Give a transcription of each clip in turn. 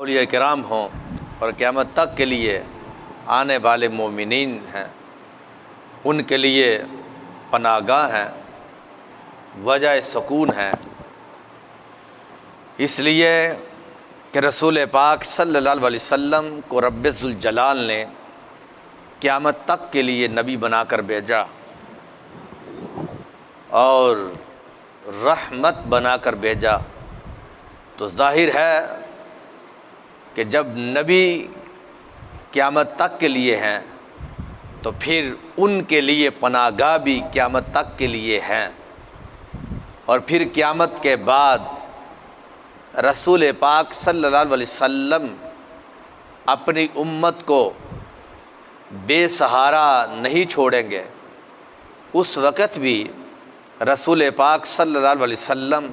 اولیاء کرام ہوں اور قیامت تک کے لیے آنے والے مومنین ہیں، ان کے لیے پناہ گاہ ہیں، وجہ سکون ہے۔ اس لیے کہ رسول پاک صلی اللہ علیہ وسلم کو رب ذوالجلال نے قیامت تک کے لیے نبی بنا کر بھیجا اور رحمت بنا کر بھیجا، تو ظاہر ہے کہ جب نبی قیامت تک کے لیے ہیں تو پھر ان کے لیے پناہ گاہ بھی قیامت تک کے لیے ہیں۔ اور پھر قیامت کے بعد رسول پاک صلی اللہ علیہ وسلم اپنی امت کو بے سہارا نہیں چھوڑیں گے۔ اس وقت بھی رسول پاک صلی اللہ علیہ وسلم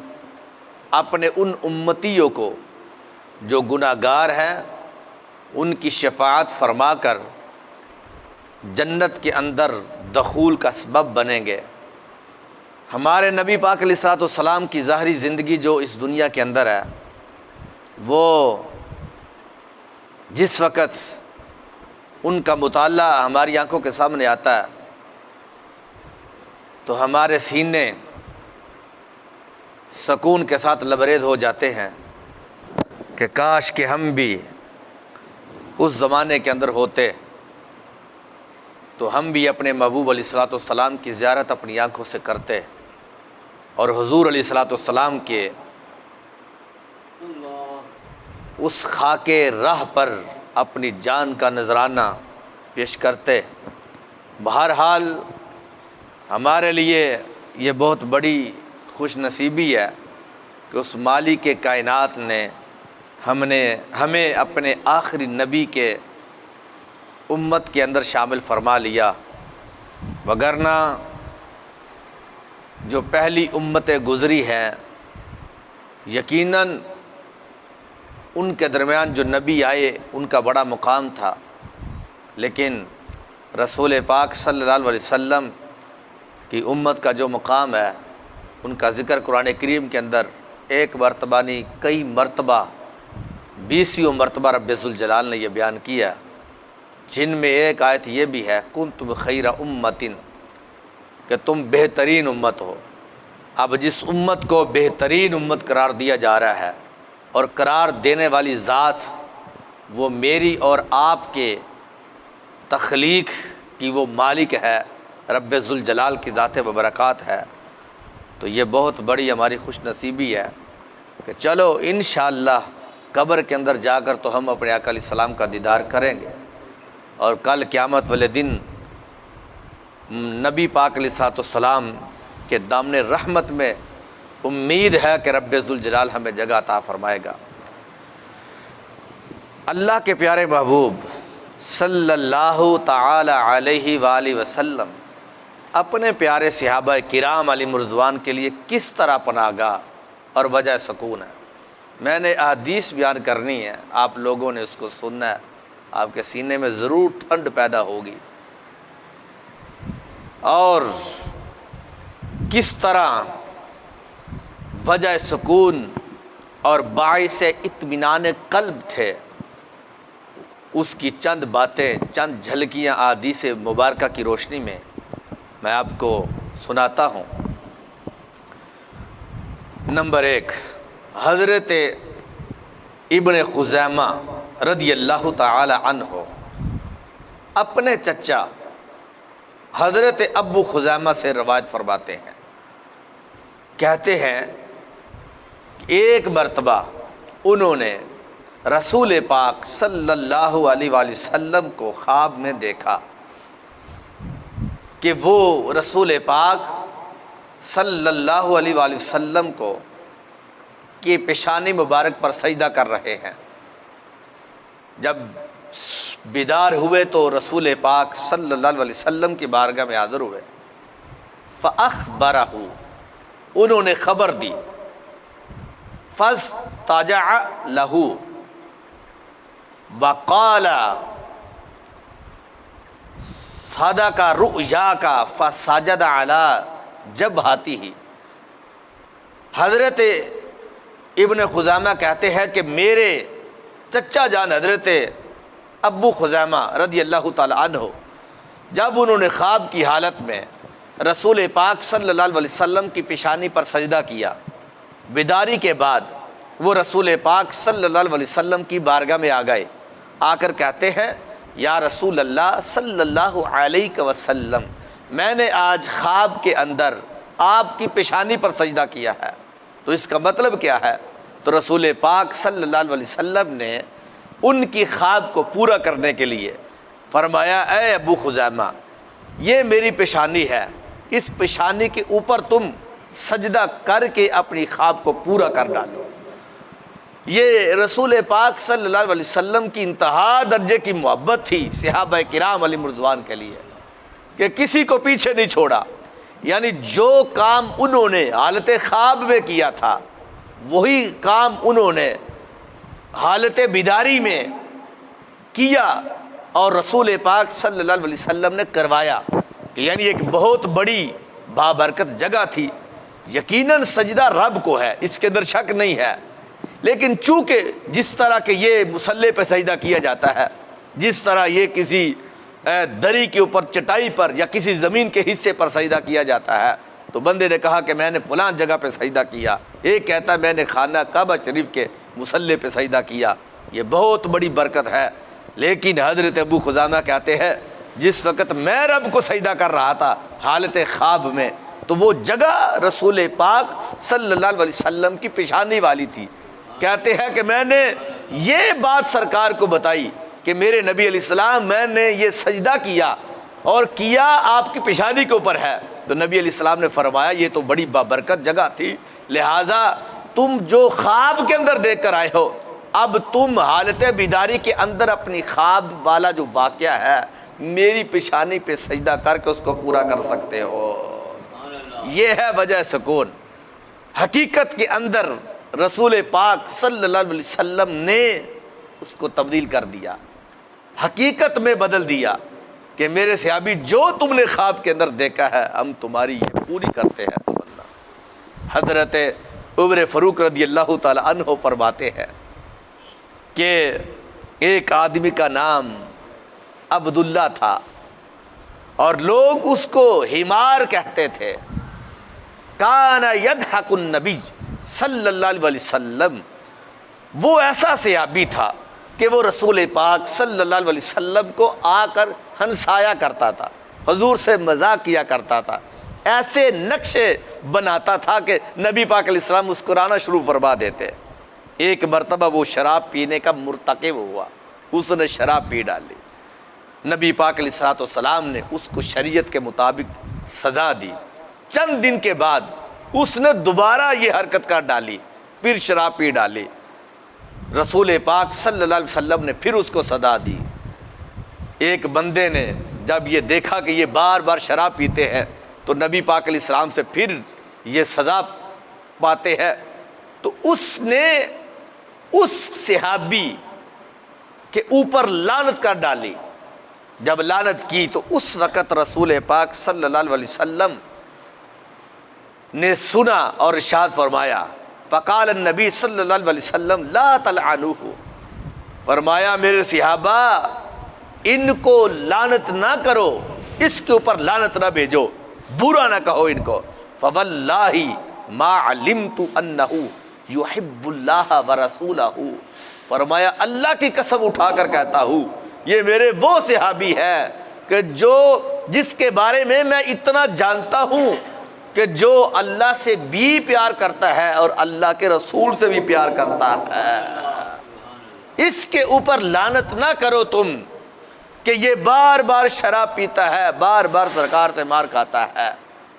اپنے ان امتیوں کو جو گناہ گار ہیں ان کی شفاعت فرما کر جنت کے اندر دخول کا سبب بنیں گے۔ ہمارے نبی پاک علیہ الصلوۃ والسلام کی ظاہری زندگی جو اس دنیا کے اندر ہے، وہ جس وقت ان کا مطالعہ ہماری آنکھوں کے سامنے آتا ہے تو ہمارے سینے سکون کے ساتھ لبریز ہو جاتے ہیں کہ کاش کہ ہم بھی اس زمانے کے اندر ہوتے تو ہم بھی اپنے محبوب علیہ الصلوۃ والسلام کی زیارت اپنی آنکھوں سے کرتے اور حضور علیہ الصلوۃ والسلام کے اس خاک راہ پر اپنی جان کا نذرانہ پیش کرتے۔ بہرحال ہمارے لیے یہ بہت بڑی خوش نصیبی ہے کہ اس مالک کے کائنات نے ہمیں اپنے آخری نبی کے امت کے اندر شامل فرما لیا، وگرنہ جو پہلی امتیں گزری ہیں یقیناً ان کے درمیان جو نبی آئے ان کا بڑا مقام تھا، لیکن رسول پاک صلی اللہ علیہ وسلم کی امت کا جو مقام ہے ان کا ذکر قرآن کریم کے اندر ایک مرتبہ نہیں کئی مرتبہ 20 مرتبہ رب ذوالجلال نے یہ بیان کیا، جن میں ایک آیت یہ بھی ہے کنتم خیر امۃ، کہ تم بہترین امت ہو۔ اب جس امت کو بہترین امت قرار دیا جا رہا ہے اور قرار دینے والی ذات وہ میری اور آپ کے تخلیق کی وہ مالک ہے، رب ذوالجلال کی ذات وبرکات ہے، تو یہ بہت بڑی ہماری خوش نصیبی ہے کہ چلو انشاءاللہ قبر کے اندر جا کر تو ہم اپنے آقا علیہ السلام کا دیدار کریں گے، اور کل قیامت والے دن نبی پاک علیہ الصلوۃ والسلام کے دامن رحمت میں امید ہے کہ رب ذوالجلال ہمیں جگہ عطا فرمائے گا۔ اللہ کے پیارے محبوب صلی اللہ تعالی علیہ وآلہ وسلم اپنے پیارے صحابہ کرام علیہم رضوان کے لیے کس طرح پناہ گاہ اور وجہ سکون ہے۔ میں نے احادیث بیان کرنی ہے، آپ لوگوں نے اس کو سننا ہے، آپ کے سینے میں ضرور ٹھنڈ پیدا ہوگی، اور کس طرح وجہ سکون اور باعث اطمینان قلب تھے، اس کی چند باتیں، چند جھلکیاں احادیث مبارکہ کی روشنی میں میں آپ کو سناتا ہوں۔ نمبر 1، حضرت ابن خزیمہ رضی اللہ تعالی عنہ اپنے چچا حضرت ابو خزیمہ سے روایت فرماتے ہیں، کہتے ہیں ایک مرتبہ انہوں نے رسول پاک صلی اللہ علیہ وآلہ وسلم کو خواب میں دیکھا کہ وہ رسول پاک صلی اللہ علیہ وآلہ وسلم کو کی پیشانی مبارک پر سجدہ کر رہے ہیں۔ جب بیدار ہوئے تو رسول پاک صلی اللہ علیہ وسلم کی بارگاہ میں حاضر ہوئے، فَأَخْبَرَهُ، انہوں نے خبر دی، فَاسْتَجَعَ لَهُ وَقَالَ صَدَقَ رُؤْيَاكَ فَسَجَدَ عَلَى جَبْهَتِهِ۔ حضرت ابن خزیمہ کہتے ہیں کہ میرے چچا جان حضرت ابو خزیمہ رضی اللہ تعالی عنہ جب انہوں نے خواب کی حالت میں رسول پاک صلی اللہ علیہ وسلم کی پیشانی پر سجدہ کیا، بیداری کے بعد وہ رسول پاک صلی اللہ علیہ وسلم کی بارگاہ میں آ گئے، آ کر کہتے ہیں یا رسول اللہ صلی اللہ علیہ وسلم، میں نے آج خواب کے اندر آپ کی پیشانی پر سجدہ کیا ہے، تو اس کا مطلب کیا ہے؟ تو رسول پاک صلی اللہ علیہ وسلم نے ان کی خواب کو پورا کرنے کے لیے فرمایا اے ابو خزیمہ، یہ میری پیشانی ہے، اس پیشانی کے اوپر تم سجدہ کر کے اپنی خواب کو پورا کر ڈالو۔ یہ رسول پاک صلی اللہ علیہ وسلم کی انتہا درجے کی محبت تھی صحابہ کرام علیہ رضوان کے لیے کہ کسی کو پیچھے نہیں چھوڑا، یعنی جو کام انہوں نے حالت خواب میں کیا تھا وہی کام انہوں نے حالت بیداری میں کیا اور رسول پاک صلی اللہ علیہ وسلم نے کروایا، کہ یعنی ایک بہت بڑی بابرکت جگہ تھی۔ یقیناً سجدہ رب کو ہے، اس کے اندر شک نہیں ہے، لیکن چونکہ جس طرح کہ یہ مصلی پہ سجدہ کیا جاتا ہے، جس طرح یہ کسی دری کے اوپر چٹائی پر یا کسی زمین کے حصے پر سجدہ کیا جاتا ہے، تو بندے نے کہا کہ میں نے فلاں جگہ پہ سجدہ کیا، ایک کہتا ہے میں نے خانہ کعبہ شریف کے مصلی پہ سجدہ کیا، یہ بہت بڑی برکت ہے۔ لیکن حضرت ابو خزیمہ کہتے ہیں جس وقت میں رب کو سجدہ کر رہا تھا حالت خواب میں، تو وہ جگہ رسول پاک صلی اللہ علیہ وسلم کی پیشانی والی تھی۔ کہتے ہیں کہ میں نے یہ بات سرکار کو بتائی کہ میرے نبی علیہ السلام میں نے یہ سجدہ کیا اور کیا آپ کی پیشانی کے اوپر ہے، تو نبی علیہ السلام نے فرمایا یہ تو بڑی بابرکت جگہ تھی، لہٰذا تم جو خواب کے اندر دیکھ کر آئے ہو اب تم حالت بیداری کے اندر اپنی خواب والا جو واقعہ ہے میری پیشانی پہ سجدہ کر کے اس کو پورا کر سکتے ہو۔ یہ ہے وجہ سکون۔ حقیقت کے اندر رسول پاک صلی اللہ علیہ وسلم نے اس کو تبدیل کر دیا، حقیقت میں بدل دیا کہ میرے صحابی جو تم نے خواب کے اندر دیکھا ہے ہم تمہاری یہ پوری کرتے ہیں۔ حضرت عمر فاروق رضی اللہ تعالی عنہ فرماتے ہیں کہ ایک آدمی کا نام عبداللہ تھا اور لوگ اس کو حمار کہتے تھے۔ کان یضحک النبی صلی اللہ علیہ وسلم، وہ ایسا صحابی تھا کہ وہ رسول پاک صلی اللہ علیہ وسلم کو آ کر ہنسایا کرتا تھا، حضور سے مذاق کیا کرتا تھا، ایسے نقشے بناتا تھا کہ نبی پاک علیہ السلام مسکرانا شروع فرما دیتے۔ ایک مرتبہ وہ شراب پینے کا مرتکب ہوا، اس نے شراب پی ڈالی، نبی پاک علیہ السلام نے اس کو شریعت کے مطابق سزا دی۔ چند دن کے بعد اس نے دوبارہ یہ حرکت کر ڈالی، پھر شراب پی ڈالی، رسول پاک صلی اللہ علیہ وسلم نے پھر اس کو سزا دی۔ ایک بندے نے جب یہ دیکھا کہ یہ بار بار شراب پیتے ہیں تو نبی پاک علیہ السلام سے پھر یہ سزا پاتے ہیں، تو اس نے اس صحابی کے اوپر لعنت کر ڈالی۔ جب لعنت کی تو اس وقت رسول پاک صلی اللہ علیہ وسلم نے سنا اور ارشاد فرمایا، فقال النبی صلی اللہ علیہ وسلم لا تلعنوہ، فرمایا میرے صحابہ ان کو لعنت نہ کرو، اس کے اوپر لعنت نہ بھیجو، برا نہ کہو ان کو۔ فواللہ ما علمت انہ یحب اللہ ورسولہ، فرمایا اللہ کی قسم اٹھا کر کہتا ہوں یہ میرے وہ صحابی ہے کہ جس کے بارے میں میں اتنا جانتا ہوں کہ جو اللہ سے بھی پیار کرتا ہے اور اللہ کے رسول سے بھی پیار کرتا ہے۔ اس کے اوپر لعنت نہ کرو تم کہ یہ بار بار شراب پیتا ہے، بار بار سرکار سے مار کھاتا ہے،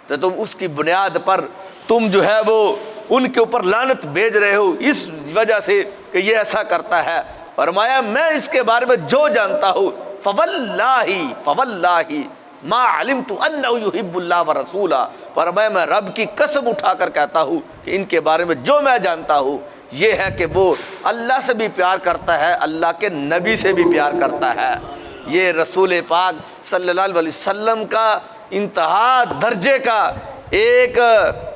تو تم اس کی بنیاد پر تم جو ہے وہ ان کے اوپر لعنت بھیج رہے ہو اس وجہ سے کہ یہ ایسا کرتا ہے۔ فرمایا میں اس کے بارے میں جو جانتا ہوں فواللہ ما علمت انہ یحب اللہ ورسولہ، فرمایا میں رب کی قسم اٹھا کر کہتا ہوں کہ ان کے بارے میں جو میں جانتا ہوں یہ ہے کہ وہ اللہ سے بھی پیار کرتا ہے، اللہ کے نبی سے بھی پیار کرتا ہے۔ یہ رسول پاک صلی اللہ علیہ وسلم کا انتہا درجے کا ایک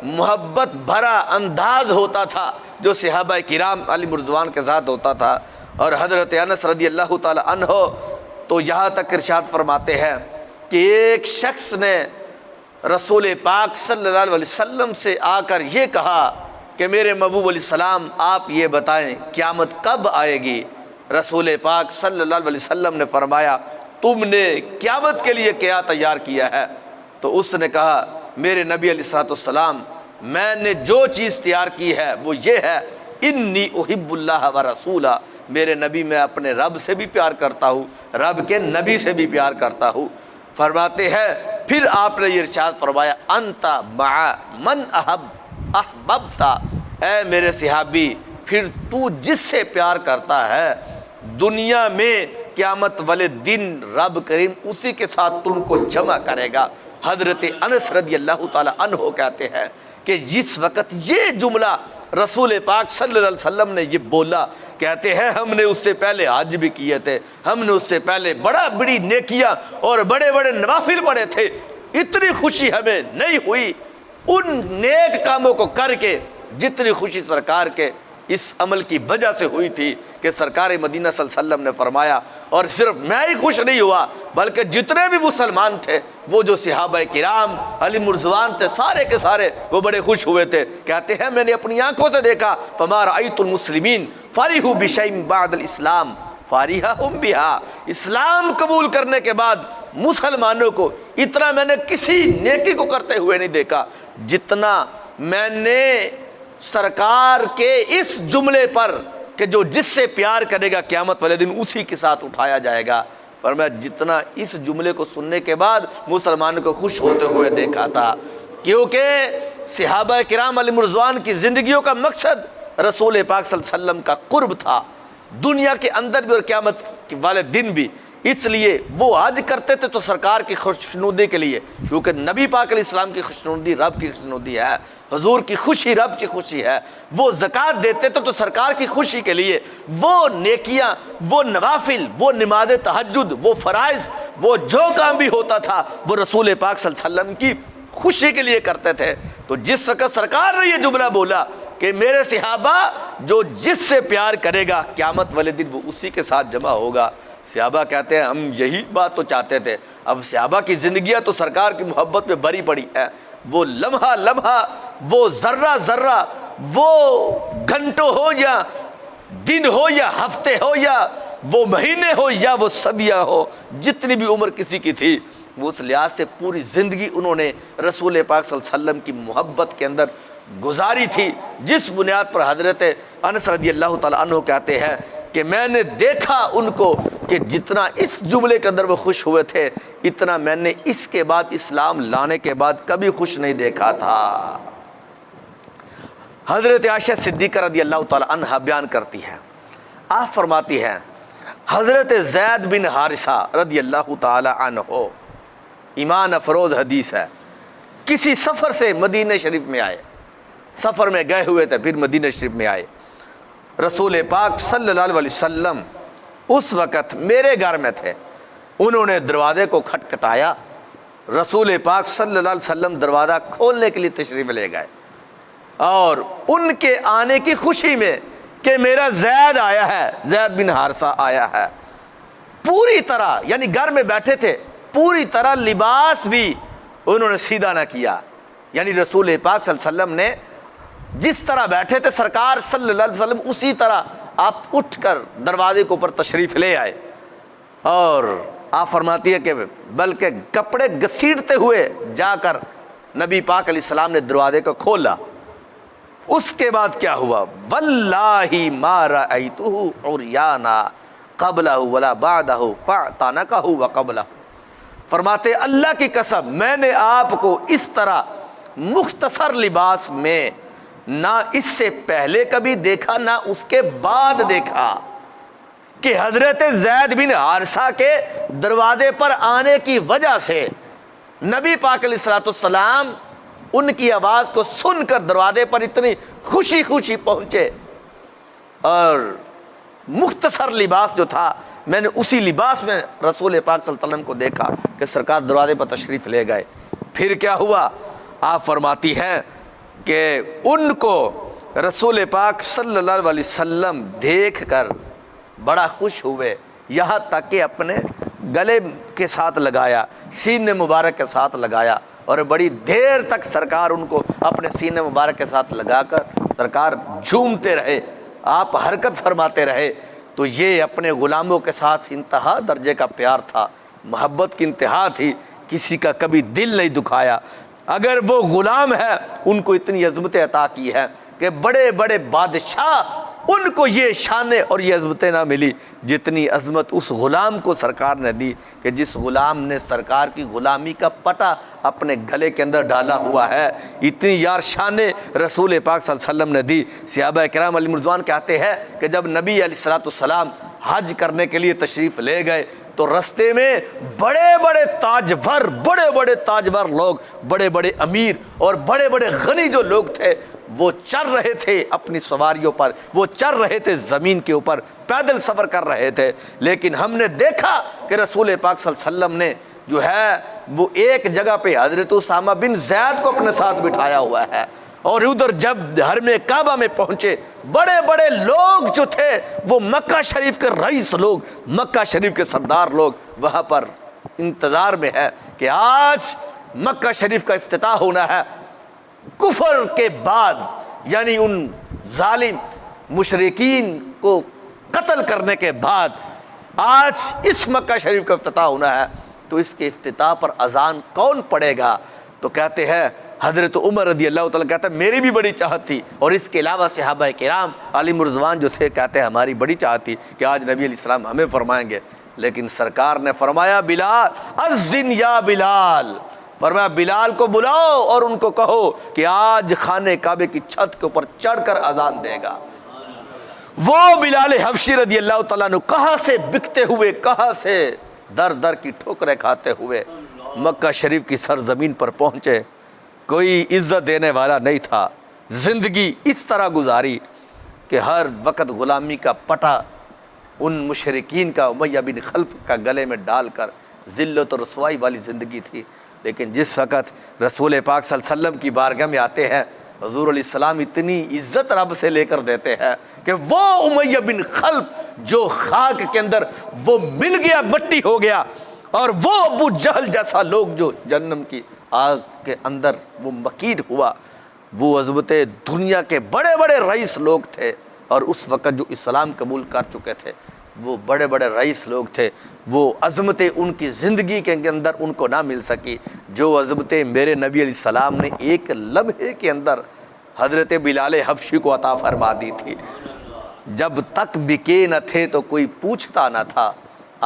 محبت بھرا انداز ہوتا تھا جو صحابہ کرام علیہ رضوان کے ساتھ ہوتا تھا، اور حضرت انس رضی اللہ تعالی عنہ تو یہاں تک ارشاد فرماتے ہیں کہ ایک شخص نے رسول پاک صلی اللہ علیہ وسلم سے آ کر یہ کہا کہ میرے محبوب علیہ السلام آپ یہ بتائیں قیامت کب آئے گی؟ رسول پاک صلی اللہ علیہ وسلم نے فرمایا تم نے قیامت کے لیے کیا تیار کیا ہے؟ تو اس نے کہا میرے نبی علیہ السلام میں نے جو چیز تیار کی ہے وہ یہ ہے انی احب اللہ و رسولہ، میرے نبی میں اپنے رب سے بھی پیار کرتا ہوں، رب کے نبی سے بھی پیار کرتا ہوں۔ فرماتے ہیں پھر آپ نے یہ ارشاد فرمایا انت مع من احببتا، اے میرے صحابی پھر تو جس سے پیار کرتا ہے دنیا میں قیامت والے دن رب کریم اسی کے ساتھ تم کو جمع کرے گا۔ حضرت انس رضی اللہ تعالی عنہ کہتے ہیں کہ جس وقت یہ جملہ رسول پاک صلی اللہ علیہ وسلم نے یہ بولا، کہتے ہیں ہم نے اس سے پہلے حج بھی کیے تھے، ہم نے اس سے پہلے بڑی نیکیاں اور بڑے نوافل پڑھے تھے، اتنی خوشی ہمیں نہیں ہوئی ان نیک کاموں کو کر کے جتنی خوشی سرکار کے اس عمل کی وجہ سے ہوئی تھی کہ سرکار مدینہ صلی اللہ علیہ وسلم نے فرمایا، اور صرف میں ہی خوش نہیں ہوا بلکہ جتنے بھی مسلمان تھے وہ جو صحابہ کرام علی مرضوان تھے سارے کے سارے وہ بڑے خوش ہوئے تھے۔ کہتے ہیں میں نے اپنی آنکھوں سے دیکھا فما رأیت المسلمین فرحوا بشیء بعد الاسلام فرحوا بہا، اسلام قبول کرنے کے بعد مسلمانوں کو اتنا میں نے کسی نیکی کو کرتے ہوئے نہیں دیکھا جتنا میں نے سرکار کے اس جملے پر کہ جو جس سے پیار کرے گا قیامت والے دن اسی کے ساتھ اٹھایا جائے گا، پر میں جتنا اس جملے کو سننے کے بعد مسلمانوں کو خوش ہوتے ہوئے دیکھا تھا، کیونکہ صحابہ کرام علیہ مرضوان کی زندگیوں کا مقصد رسول پاک صلی اللہ علیہ وسلم کا قرب تھا، دنیا کے اندر بھی اور قیامت والے دن بھی، اس لیے وہ حج کرتے تھے تو سرکار کی خوشنودی کے لیے، کیونکہ نبی پاک علیہ السلام کی خوشنودی رب کی خوشنودی ہے، حضور کی خوشی رب کی خوشی ہے، وہ زکوٰۃ دیتے تھے تو سرکار کی خوشی کے لیے، وہ نیکیاں، وہ نوافل، وہ نماز تہجد، وہ فرائض، وہ جو کام بھی ہوتا تھا وہ رسول پاک صلی اللہ علیہ وسلم کی خوشی کے لیے کرتے تھے۔ تو جس وقت سرکار نے یہ جملہ بولا کہ میرے صحابہ جو جس سے پیار کرے گا قیامت والے دن وہ اسی کے ساتھ جمع ہوگا، صحابہ کہتے ہیں ہم یہی بات تو چاہتے تھے۔ اب صحابہ کی زندگیاں تو سرکار کی محبت میں بھری پڑی ہے، وہ لمحہ لمحہ، وہ ذرہ ذرہ، وہ گھنٹوں ہو یا دن ہو یا ہفتے ہو یا وہ مہینے ہو یا وہ صدیاں ہو، جتنی بھی عمر کسی کی تھی وہ اس لحاظ سے پوری زندگی انہوں نے رسول پاک صلی اللہ علیہ وسلم کی محبت کے اندر گزاری تھی، جس بنیاد پر حضرت انس رضی اللہ تعالیٰ عنہ کہتے ہیں کہ میں نے دیکھا ان کو کہ جتنا اس جملے کے اندر وہ خوش ہوئے تھے اتنا میں نے اس کے بعد اسلام لانے کے بعد کبھی خوش نہیں دیکھا تھا۔ حضرت عائشہ صدیقہ رضی اللہ تعالی عنہا بیان کرتی ہے، آپ فرماتی ہیں حضرت زید بن حارثہ رضی اللہ تعالی عنہ، ایمان افروز حدیث ہے، کسی سفر سے مدینہ شریف میں آئے، سفر میں گئے ہوئے تھے پھر مدینہ شریف میں آئے، رسول پاک صلی اللہ علیہ وسلم اس وقت میرے گھر میں تھے، انہوں نے دروازے کو کھٹکھٹایا، رسول پاک صلی اللہ علیہ وسلم دروازہ کھولنے کے لیے تشریف لے گئے، اور ان کے آنے کی خوشی میں کہ میرا زید آیا ہے، زید بن حارثہ آیا ہے، پوری طرح یعنی گھر میں بیٹھے تھے، پوری طرح لباس بھی انہوں نے سیدھا نہ کیا، یعنی رسول پاک صلی اللہ علیہ وسلم نے جس طرح بیٹھے تھے سرکار صلی اللہ علیہ وسلم اسی طرح آپ اٹھ کر دروازے کے اوپر تشریف لے آئے، اور آپ فرماتی ہے کہ بلکہ کپڑے گھسیٹتے ہوئے جا کر نبی پاک علیہ السلام نے دروازے کو کھولا۔ اس کے بعد کیا ہوا؟ واللہ ما رأیتہ عریانا قبلہ ولا بعدہ فاعتنقہ وقبلہ، فرماتے اللہ کی قسم میں نے آپ کو اس طرح مختصر لباس میں نہ اس سے پہلے کبھی دیکھا نہ اس کے بعد دیکھا، کہ حضرت زید بن حارثہ کے دروازے پر آنے کی وجہ سے نبی پاک علیہ السلام ان کی آواز کو سن کر دروازے پر اتنی خوشی خوشی پہنچے، اور مختصر لباس جو تھا میں نے اسی لباس میں رسول پاک صلی اللہ علیہ وسلم کو دیکھا کہ سرکار دروازے پر تشریف لے گئے۔ پھر کیا ہوا؟ آپ فرماتی ہیں کہ ان کو رسول پاک صلی اللہ علیہ وسلم دیکھ کر بڑا خوش ہوئے، یہاں تک کہ اپنے گلے کے ساتھ لگایا، سینے مبارک کے ساتھ لگایا، اور بڑی دیر تک سرکار ان کو اپنے سینے مبارک کے ساتھ لگا کر سرکار جھومتے رہے، آپ حرکت فرماتے رہے۔ تو یہ اپنے غلاموں کے ساتھ انتہا درجے کا پیار تھا، محبت کی انتہا تھی، کسی کا کبھی دل نہیں دکھایا۔ اگر وہ غلام ہے، ان کو اتنی عظمتیں عطا کی ہے کہ بڑے بڑے بادشاہ ان کو یہ شانیں اور یہ عظمتیں نہ ملی جتنی عظمت اس غلام کو سرکار نے دی، کہ جس غلام نے سرکار کی غلامی کا پٹا اپنے گلے کے اندر ڈالا ہوا ہے۔ اتنی یار شانیں رسول پاک صلی اللہ علیہ وسلم نے دی۔ صحابہ کرام علیہ رضوان کہتے ہیں کہ جب نبی علیہ السلام حج کرنے کے لیے تشریف لے گئے تو رستے میں بڑے بڑے تاجور لوگ، بڑے بڑے امیر اور بڑے بڑے غنی جو لوگ تھے، وہ چل رہے تھے اپنی سواریوں پر، وہ چل رہے تھے زمین کے اوپر، پیدل سفر کر رہے تھے۔ لیکن ہم نے دیکھا کہ رسول پاک صلی اللہ علیہ وسلم نے جو ہے وہ ایک جگہ پہ حضرت اسامہ بن زید کو اپنے ساتھ بٹھایا ہوا ہے، اور ادھر جب حرم کعبہ میں پہنچے، بڑے بڑے لوگ جو تھے وہ مکہ شریف کے رئیس لوگ، مکہ شریف کے سردار لوگ وہاں پر انتظار میں ہے کہ آج مکہ شریف کا افتتاح ہونا ہے۔ کفر کے بعد، یعنی ان ظالم مشرکین کو قتل کرنے کے بعد آج اس مکہ شریف کا افتتاح ہونا ہے، تو اس کے افتتاح پر اذان کون پڑھے گا؟ تو کہتے ہیں حضرت عمر رضی اللہ تعالیٰ کہتا ہے میری بھی بڑی چاہت تھی، اور اس کے علاوہ صحابہ کرام علیہ رضوان جو تھے کہتے ہیں ہماری بڑی چاہت تھی کہ آج نبی علیہ السلام ہمیں فرمائیں گے۔ لیکن سرکار نے فرمایا بلال اذن یا بلال، فرمایا بلال کو بلاؤ اور ان کو کہو کہ آج خانہ کعبے کی چھت کے اوپر چڑھ کر اذان دے گا۔ وہ بلال حبشی رضی اللہ تعالیٰ عنہ کہاں سے بکتے ہوئے، کہاں سے در در کی ٹھوکریں کھاتے ہوئے مکہ شریف کی سرزمین پر پہنچے۔ کوئی عزت دینے والا نہیں تھا، زندگی اس طرح گزاری کہ ہر وقت غلامی کا پٹا ان مشرکین کا، امیہ بن خلف کا گلے میں ڈال کر ذلت و رسوائی والی زندگی تھی۔ لیکن جس وقت رسول پاک صلی اللہ علیہ وسلم کی بارگاہ میں آتے ہیں، حضور علیہ السلام اتنی عزت رب سے لے کر دیتے ہیں کہ وہ امیہ بن خلف جو خاک کے اندر وہ مل گیا، مٹی ہو گیا، اور وہ ابو جہل جیسا لوگ جو جہنم کی آگ کے اندر وہ مکید ہوا، وہ عظمت دنیا کے بڑے بڑے رئیس لوگ تھے، اور اس وقت جو اسلام قبول کر چکے تھے وہ بڑے بڑے رئیس لوگ تھے، وہ عظمتیں ان کی زندگی کے اندر ان کو نہ مل سکی جو عظمتیں میرے نبی علیہ السلام نے ایک لمحے کے اندر حضرت بلال حبشی کو عطا فرما دی تھی۔ جب تک بکے نہ تھے تو کوئی پوچھتا نہ تھا،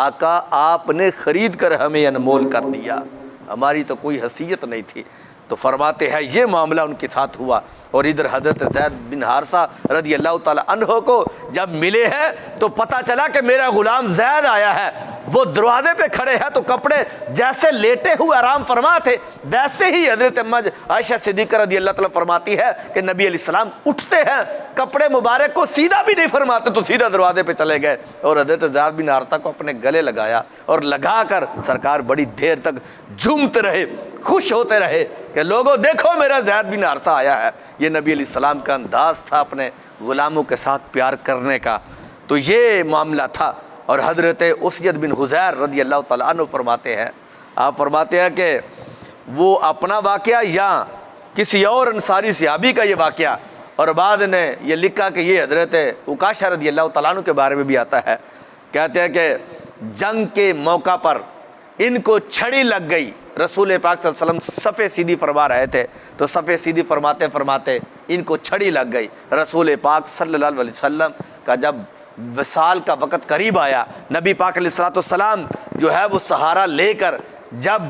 آقا آپ نے خرید کر ہمیں انمول کر دیا، ہماری تو کوئی حیثیت نہیں تھی۔ تو فرماتے ہیں یہ معاملہ ان کے ساتھ ہوا، اور ادھر حضرت زید بن حارثہ رضی اللہ تعالی عنہ کو جب ملے ہیں تو پتہ چلا کہ میرا غلام زید آیا ہے۔ وہ دروازے پہ کھڑے ہیں تو کپڑے جیسے لیٹے ہوئے آرام فرما تھے، ویسے ہی حضرت عائشہ صدیقہ رضی اللہ تعالیٰ فرماتی ہے کہ نبی علیہ السلام اٹھتے ہیں، کپڑے مبارک کو سیدھا بھی نہیں فرماتے تو سیدھا دروازے پہ چلے گئے، اور حضرت زید بن حارثہ کو اپنے گلے لگایا، اور لگا کر سرکار بڑی دیر تک جھومتے رہے، خوش ہوتے رہے کہ لوگوں دیکھو میرا زید بن حارثہ آیا ہے۔ یہ نبی علیہ السلام کا انداز تھا اپنے غلاموں کے ساتھ پیار کرنے کا۔ تو یہ معاملہ تھا۔ اور حضرت اسید بن حضیر رضی اللہ تعالیٰ عنہ فرماتے ہیں، آپ فرماتے ہیں کہ وہ اپنا واقعہ یا کسی اور انصاری صحابی کا یہ واقعہ، اور بعد نے یہ لکھا کہ یہ حضرت عکاشہ رضی اللہ تعالیٰ عنہ کے بارے میں بھی آتا ہے، کہتے ہیں کہ جنگ کے موقع پر ان کو چھڑی لگ گئی، رسول پاک صلی اللہ علیہ وسلم صفے سیدھی فرما رہے تھے تو صفے سیدھی فرماتے فرماتے ان کو چھڑی لگ گئی۔ رسول پاک صلی اللہ علیہ وسلم کا جب وصال کا وقت قریب آیا، نبی پاک علیہ السلام جو ہے وہ سہارا لے کر جب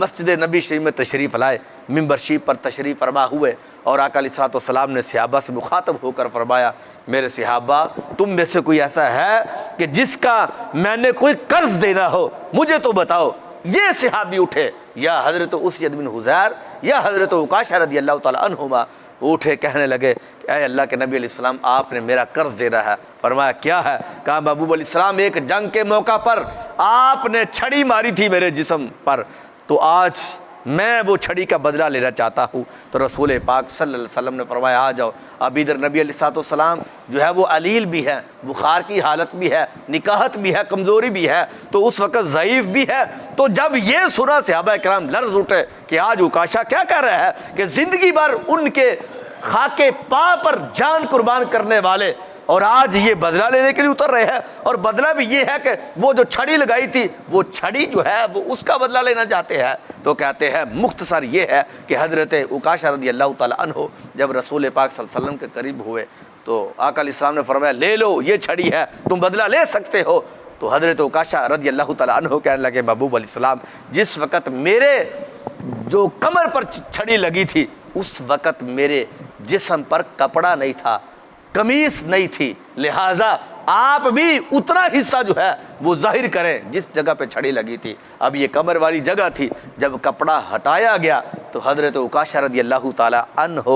مسجد نبی شریف میں تشریف لائے، منبر شریف پر تشریف فرما ہوئے، اور آقا علیہ السلام نے صحابہ سے مخاطب ہو کر فرمایا، میرے صحابہ تم میں سے کوئی ایسا ہے کہ جس کا میں نے کوئی قرض دینا ہو مجھے تو بتاؤ۔ یہ صحابی اٹھے، یا حضرت اسید بن حضیر یا حضرت عکاشہ رضی اللہ تعالیٰ عنہما اٹھے، کہنے لگے کہ اے اللہ کے نبی علیہ السلام آپ نے میرا قرض دینا ہے۔ فرمایا کیا ہے؟ کہا محبوب علیہ السلام ایک جنگ کے موقع پر آپ نے چھڑی ماری تھی میرے جسم پر، تو آج میں وہ چھڑی کا بدلہ لینا چاہتا ہوں۔ تو رسول پاک صلی اللہ علیہ وسلم نے فرمایا آ جاؤ۔ اب ادھر نبی علیہ الصلوۃ والسلام جو ہے وہ علیل بھی ہے، بخار کی حالت بھی ہے، نکاہت بھی ہے، کمزوری بھی ہے، تو اس وقت ضعیف بھی ہے۔ تو جب یہ سنا صحابہ کرام لرز اٹھے کہ آج عکاشہ کیا کر رہا ہے کہ زندگی بھر ان کے خاک پا پر جان قربان کرنے والے اور آج یہ بدلہ لینے کے لیے اتر رہے ہیں، اور بدلہ بھی یہ ہے کہ وہ جو چھڑی لگائی تھی وہ چھڑی جو ہے وہ اس کا بدلہ لینا چاہتے ہیں۔ تو کہتے ہیں مختصر یہ ہے کہ حضرت عکاشہ رضی اللہ تعالیٰ عنہ جب رسول پاک صلی اللہ علیہ وسلم کے قریب ہوئے تو آقا علیہ السلام نے فرمایا لے لو، یہ چھڑی ہے، تم بدلہ لے سکتے ہو۔ تو حضرت عکاشہ رضی اللہ تعالیٰ عنہ کہنے لگے محبوب علیہ السلام، جس وقت میرے جو کمر پر چھڑی لگی تھی اس وقت میرے جسم پر کپڑا نہیں تھا، قمیص نہیں تھی، لہٰذا آپ بھی اتنا حصہ جو ہے وہ ظاہر کریں جس جگہ پہ چھڑی لگی تھی۔ اب یہ کمر والی جگہ تھی، جب کپڑا ہٹایا گیا تو حضرت عکاشہ رضی اللہ تعالیٰ عنہ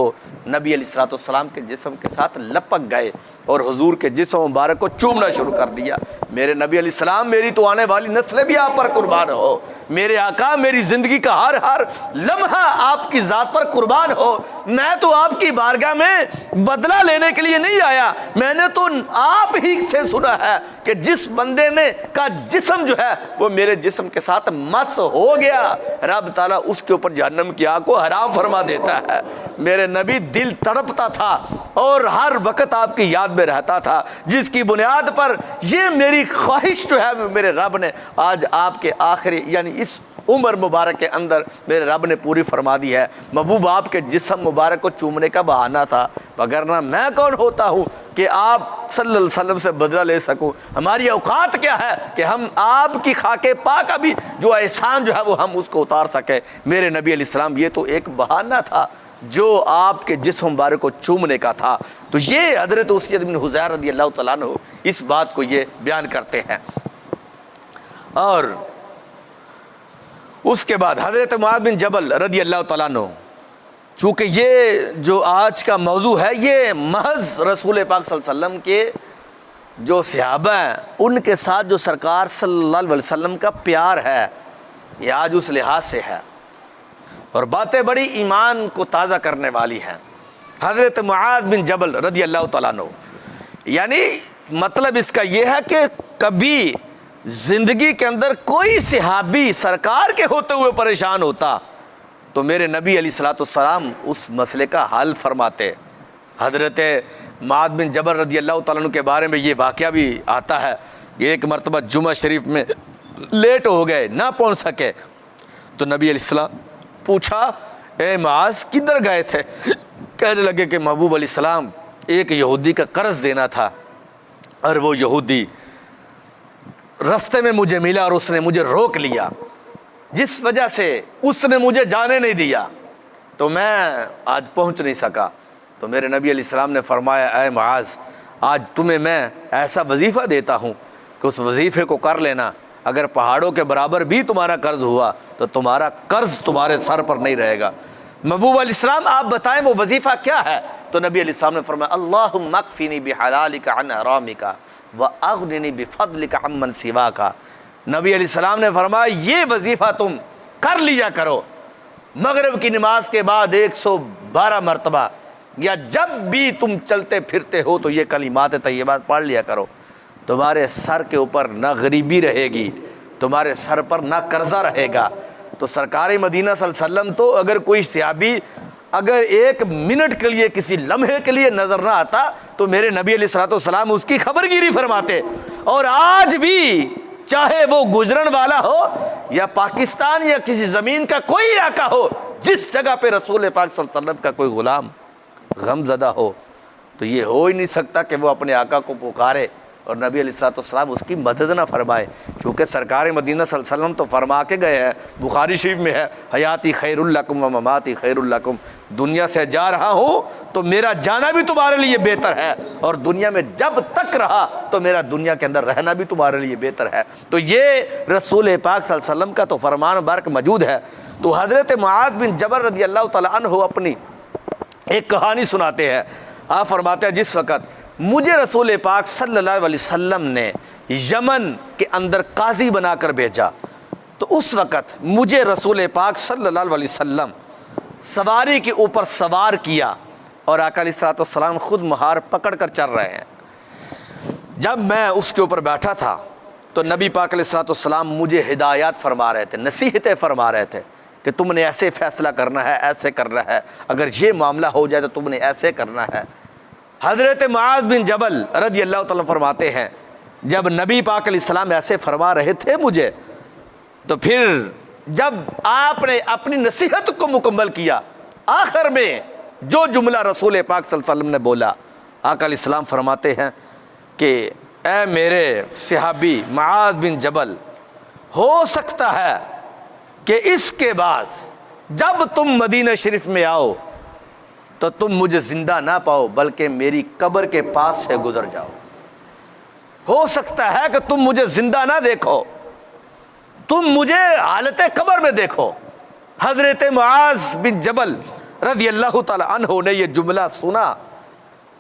نبی علیہ الصلوۃ والسلام کے جسم کے ساتھ لپک گئے اور حضور کے جسم مبارک کو چومنا شروع کر دیا۔ میرے نبی علیہ السلام، میری تو آنے والی نسلیں بھی آپ پر قربان ہو، میرے آقا میری زندگی کا ہر لمحہ آپ کی ذات پر قربان ہو۔ میں تو آپ کی بارگاہ میں بدلہ لینے کے لیے نہیں آیا، میں نے تو آپ ہی سے سنا ہے کہ جس بندے نے کا جسم جو ہے وہ میرے جسم کے ساتھ مس ہو گیا رب تعالیٰ اس کے اوپر جہنم کی آگ کو حرام فرما دیتا ہے۔ میرے نبی دل تڑپتا تھا اور ہر وقت آپ کی یاد میں رہتا تھا، جس کی بنیاد پر یہ میری خواہش جو ہے میرے رب نے آج آپ کے آخری یعنی اس عمر مبارک کے اندر میرے رب نے پوری فرما دی ہے۔ محبوب آپ کے جسم مبارک کو چومنے کا بہانہ تھا، وگرنہ میں کون ہوتا ہوں کہ آپ صلی اللہ علیہ وسلم سے بدلہ لے سکوں؟ ہماری اوقات کیا ہے کہ ہم آپ کی خاک پا کا بھی جو احسان جو ہے وہ ہم اس کو اتار سکیں؟ میرے نبی علیہ السلام یہ تو ایک بہانہ تھا جو آپ کے جسم مبارک کو چومنے کا تھا۔ تو یہ حضرت اسید بن حضیر رضی اللہ تعالیٰ عنہ اس بات کو یہ بیان کرتے ہیں۔ اور اس کے بعد حضرت معاذ بن جبل رضی اللہ تعالیٰ عنہ، چونکہ یہ جو آج کا موضوع ہے یہ محض رسول پاک صلی اللہ علیہ وسلم کے جو صحابہ ہیں ان کے ساتھ جو سرکار صلی اللہ علیہ وسلم کا پیار ہے یہ آج اس لحاظ سے ہے، اور باتیں بڑی ایمان کو تازہ کرنے والی ہیں۔ حضرت معاذ بن جبل رضی اللہ تعالیٰ عنہ، یعنی مطلب اس کا یہ ہے کہ کبھی زندگی کے اندر کوئی صحابی سرکار کے ہوتے ہوئے پریشان ہوتا تو میرے نبی علیہ الصلوۃ والسلام اس مسئلے کا حل فرماتے۔ حضرت معاذ بن جبل رضی اللہ تعالیٰ عنہ کے بارے میں یہ واقعہ بھی آتا ہے کہ ایک مرتبہ جمعہ شریف میں لیٹ ہو گئے، نہ پہنچ سکے، تو نبی علیہ السلام پوچھا اے معاذ کدھر گئے تھے؟ کہنے لگے کہ محبوب علیہ السلام ایک یہودی کا قرض دینا تھا، اور وہ یہودی رستے میں مجھے ملا اور اس نے مجھے روک لیا، جس وجہ سے اس نے مجھے جانے نہیں دیا تو میں آج پہنچ نہیں سکا۔ تو میرے نبی علیہ السلام نے فرمایا اے معاذ آج تمہیں میں ایسا وظیفہ دیتا ہوں کہ اس وظیفے کو کر لینا، اگر پہاڑوں کے برابر بھی تمہارا قرض ہوا تو تمہارا قرض تمہارے سر پر نہیں رہے گا۔ محبوب علیہ السلام آپ بتائیں وہ وظیفہ کیا ہے؟ تو نبی علیہ السلام نے فرمایا اللہم اکفنی بحلالک عن حرامک واغننی بفضلک عمن سواک۔ نبی علیہ السلام نے فرمایا یہ وظیفہ تم کر لیا کرو، مغرب کی نماز کے بعد 112 مرتبہ، یا جب بھی تم چلتے پھرتے ہو تو یہ کلمات طیبات پڑھ لیا کرو، تمہارے سر کے اوپر نہ غریبی رہے گی، تمہارے سر پر نہ قرضہ رہے گا۔ تو سرکار مدینہ صلی اللہ علیہ وسلم تو اگر کوئی صحابی اگر ایک منٹ کے لیے کسی لمحے کے لیے نظر نہ آتا تو میرے نبی علیہ الصلوۃ والسلام اس کی خبر گیری فرماتے۔ اور آج بھی چاہے وہ گجرن والا ہو یا پاکستان یا کسی زمین کا کوئی علاقہ ہو، جس جگہ پہ رسول پاک صلی اللہ علیہ وسلم کا کوئی غلام غم زدہ ہو تو یہ ہو ہی نہیں سکتا کہ وہ اپنے آقا کو پکارے اور نبی علیہ الصلوۃ والسلام اس کی مدد نہ فرمائے، کیونکہ سرکار مدینہ صلی اللہ علیہ وسلم تو فرما کے گئے ہیں، بخاری شریف میں ہے حیاتی خیر لکم و مماتی خیر لکم، دنیا سے جا رہا ہوں تو میرا جانا بھی تمہارے لیے بہتر ہے، اور دنیا میں جب تک رہا تو میرا دنیا کے اندر رہنا بھی تمہارے لیے بہتر ہے۔ تو یہ رسول پاک صلی اللہ علیہ وسلم کا تو فرمان مبارک موجود ہے۔ تو حضرت معاذ بن جبل رضی اللہ تعالیٰ عنہ اپنی ایک کہانی سناتے ہیں۔ آپ فرماتے ہیں جس وقت مجھے رسول پاک صلی اللہ علیہ وسلم نے یمن کے اندر قاضی بنا کر بھیجا، تو اس وقت مجھے رسول پاک صلی اللہ علیہ وسلم سواری کے اوپر سوار کیا اور آقا علیہ الصلوۃ والسلام خود مہار پکڑ کر چل رہے ہیں۔ جب میں اس کے اوپر بیٹھا تھا تو نبی پاک علیہ الصلوۃ والسلام مجھے ہدایات فرما رہے تھے، نصیحتیں فرما رہے تھے کہ تم نے ایسے فیصلہ کرنا ہے، ایسے کرنا ہے، اگر یہ معاملہ ہو جائے تو تم نے ایسے کرنا ہے۔ حضرت معاذ بن جبل رضی اللہ تعالیٰ فرماتے ہیں جب نبی پاک علیہ السلام ایسے فرما رہے تھے مجھے، تو پھر جب آپ نے اپنی نصیحت کو مکمل کیا، آخر میں جو جملہ رسول پاک صلی اللہ علیہ وسلم نے بولا، آقا علیہ السلام فرماتے ہیں کہ اے میرے صحابی معاذ بن جبل، ہو سکتا ہے کہ اس کے بعد جب تم مدینہ شریف میں آؤ تو تم مجھے زندہ نہ پاؤ بلکہ میری قبر کے پاس سے گزر جاؤ۔ ہو سکتا ہے کہ تم مجھے زندہ نہ دیکھو، تم مجھے حالت قبر میں دیکھو۔ حضرت معاذ بن جبل رضی اللہ تعالی عنہ نے یہ جملہ سنا،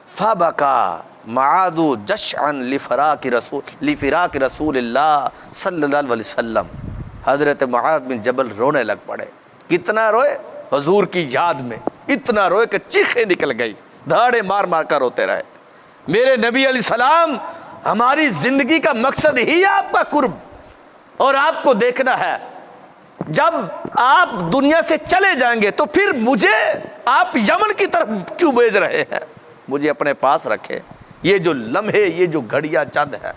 فبکا معاذ جشعا لفراق رسول اللہ صلی اللہ علیہ وسلم۔ حضرت معاذ بن جبل رونے لگ پڑے۔ کتنا روئے؟ حضور کی یاد میں اتنا روئے کہ چیخیں نکل گئی، دھاڑے مار مار کر روتے رہے۔ میرے نبی علیہ السلام، ہماری زندگی کا مقصد ہی آپ کا قرب اور آپ کو دیکھنا ہے۔ جب آپ دنیا سے چلے جائیں گے تو پھر مجھے آپ یمن کی طرف کیوں بھیج رہے ہیں؟ مجھے اپنے پاس رکھے، یہ جو لمحے، یہ جو گھڑیاں چند ہے،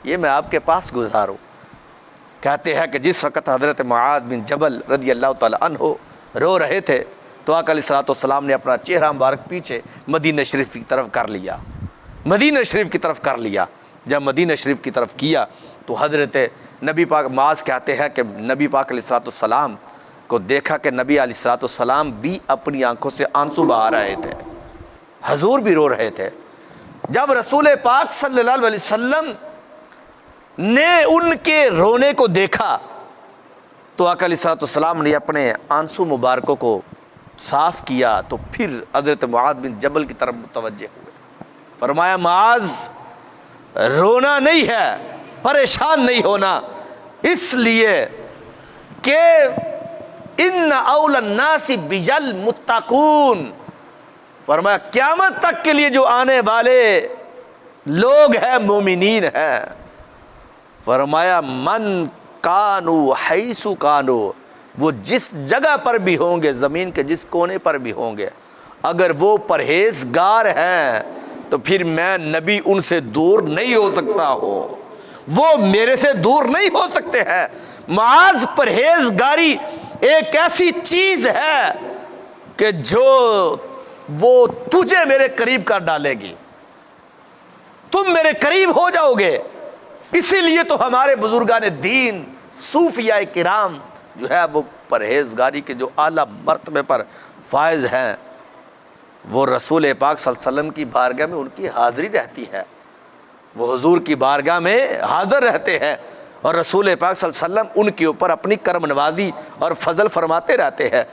یہ میں آپ کے پاس گزاروں۔ کہتے ہیں کہ جس وقت حضرت معاذ بن جبل رضی اللہ تعالی عنہ رو رہے تھے تو آقا علیہ الصلوۃ والسلام نے اپنا چہرہ مبارک پیچھے مدینہ شریف کی طرف کر لیا، مدینہ شریف کی طرف کر لیا۔ جب مدینہ شریف کی طرف کیا تو حضرت نبی پاک معاذ کہتے ہیں کہ نبی پاک علیہ الصلوۃ والسلام کو دیکھا کہ نبی علیہ الصلوۃ والسلام بھی اپنی آنکھوں سے آنسو بہا رہے تھے، حضور بھی رو رہے تھے۔ جب رسول پاک صلی اللہ علیہ وسلم نے ان کے رونے کو دیکھا تو آقا علیہ الصلوۃ والسلام نے اپنے آنسو مبارکوں کو صاف کیا تو پھر حضرت معاذ بن جبل کی طرف متوجہ ہوئے۔ فرمایا معاذ، رونا نہیں ہے، پریشان نہیں ہونا، اس لیے کہ ان اول الناس بجل متقون۔ فرمایا قیامت تک کے لیے جو آنے والے لوگ ہیں مومنین ہیں۔ فرمایا من کانو حیث کانو، وہ جس جگہ پر بھی ہوں گے، زمین کے جس کونے پر بھی ہوں گے، اگر وہ پرہیزگار ہیں تو پھر میں نبی ان سے دور نہیں ہو سکتا ہوں، وہ میرے سے دور نہیں ہو سکتے ہیں۔ معاذ، پرہیزگاری ایک ایسی چیز ہے کہ جو وہ تجھے میرے قریب کر ڈالے گی، تم میرے قریب ہو جاؤ گے۔ اسی لیے تو ہمارے بزرگان دین، صوفیاء کرام جو ہے وہ پرہیزگاری کے جو اعلیٰ مرتبے پر فائز ہیں، وہ رسول پاک صلی اللہ علیہ وسلم کی بارگاہ میں ان کی حاضری رہتی ہے، وہ حضور کی بارگاہ میں حاضر رہتے ہیں اور رسول پاک صلی اللہ علیہ وسلم ان کے اوپر اپنی کرم نوازی اور فضل فرماتے رہتے ہیں۔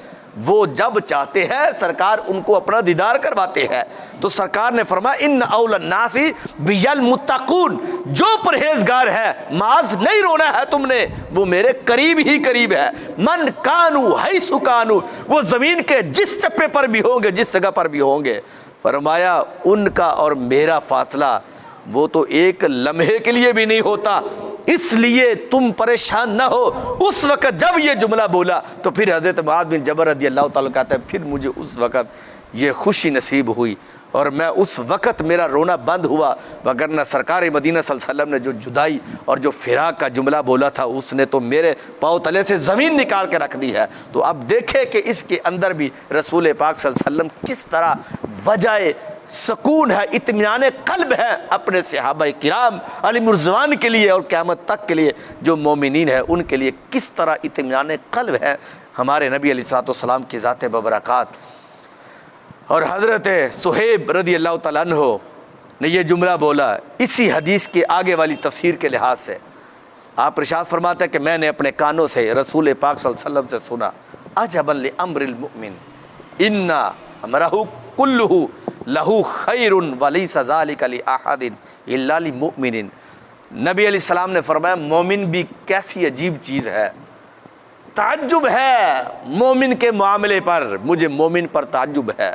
وہ جب چاہتے ہیں سرکار ان کو اپنا دیدار کرواتے ہیں۔ تو سرکار نے فرمایا ان اول الناس بیل متقون، جو پرہیزگار ہے، معاذ نہیں رونا ہے تم نے، وہ میرے قریب ہی قریب ہے۔ من کانو حیث کانو، وہ زمین کے جس چپے پر بھی ہوں گے، جس جگہ پر بھی ہوں گے۔ فرمایا ان کا اور میرا فاصلہ وہ تو ایک لمحے کے لیے بھی نہیں ہوتا، اس لیے تم پریشان نہ ہو۔ اس وقت جب یہ جملہ بولا تو پھر حضرت معاذ بن جبل رضی اللہ تعالیٰ کہتا ہے پھر مجھے اس وقت یہ خوشی نصیب ہوئی اور میں اس وقت میرا رونا بند ہوا، وگرنہ سرکار مدینہ صلی اللہ علیہ وسلم نے جو جدائی اور جو فراق کا جملہ بولا تھا اس نے تو میرے پاؤں تلے سے زمین نکال کے رکھ دی ہے۔ تو اب دیکھیں کہ اس کے اندر بھی رسول پاک صلی اللہ علیہ وسلم کس طرح وجہ سکون ہے، اطمینان قلب ہے اپنے صحابہ کرام علی مرضوان کے لیے اور قیامت تک کے لیے جو مومنین ہیں ان کے لیے کس طرح اطمینان قلب ہے ہمارے نبی علیہ الصلوۃ والسلام کی ذات ببرکات۔ اور حضرت صہیب رضی اللہ تعالیٰ عنہ نے یہ جملہ بولا اسی حدیث کے آگے والی تفسیر کے لحاظ سے۔ آپ ارشاد فرماتے ہیں کہ میں نے اپنے کانوں سے رسول پاک صلی اللہ علیہ وسلم سے سنا، عجبا لامر المؤمن ان امرہ کلہ لہو خیر ولیس ذلک لاحد الا للمؤمن۔ نبی علیہ السلام نے فرمایا مومن بھی کیسی عجیب چیز ہے، تعجب ہے مومن کے معاملے پر، مجھے مومن پر تعجب ہے۔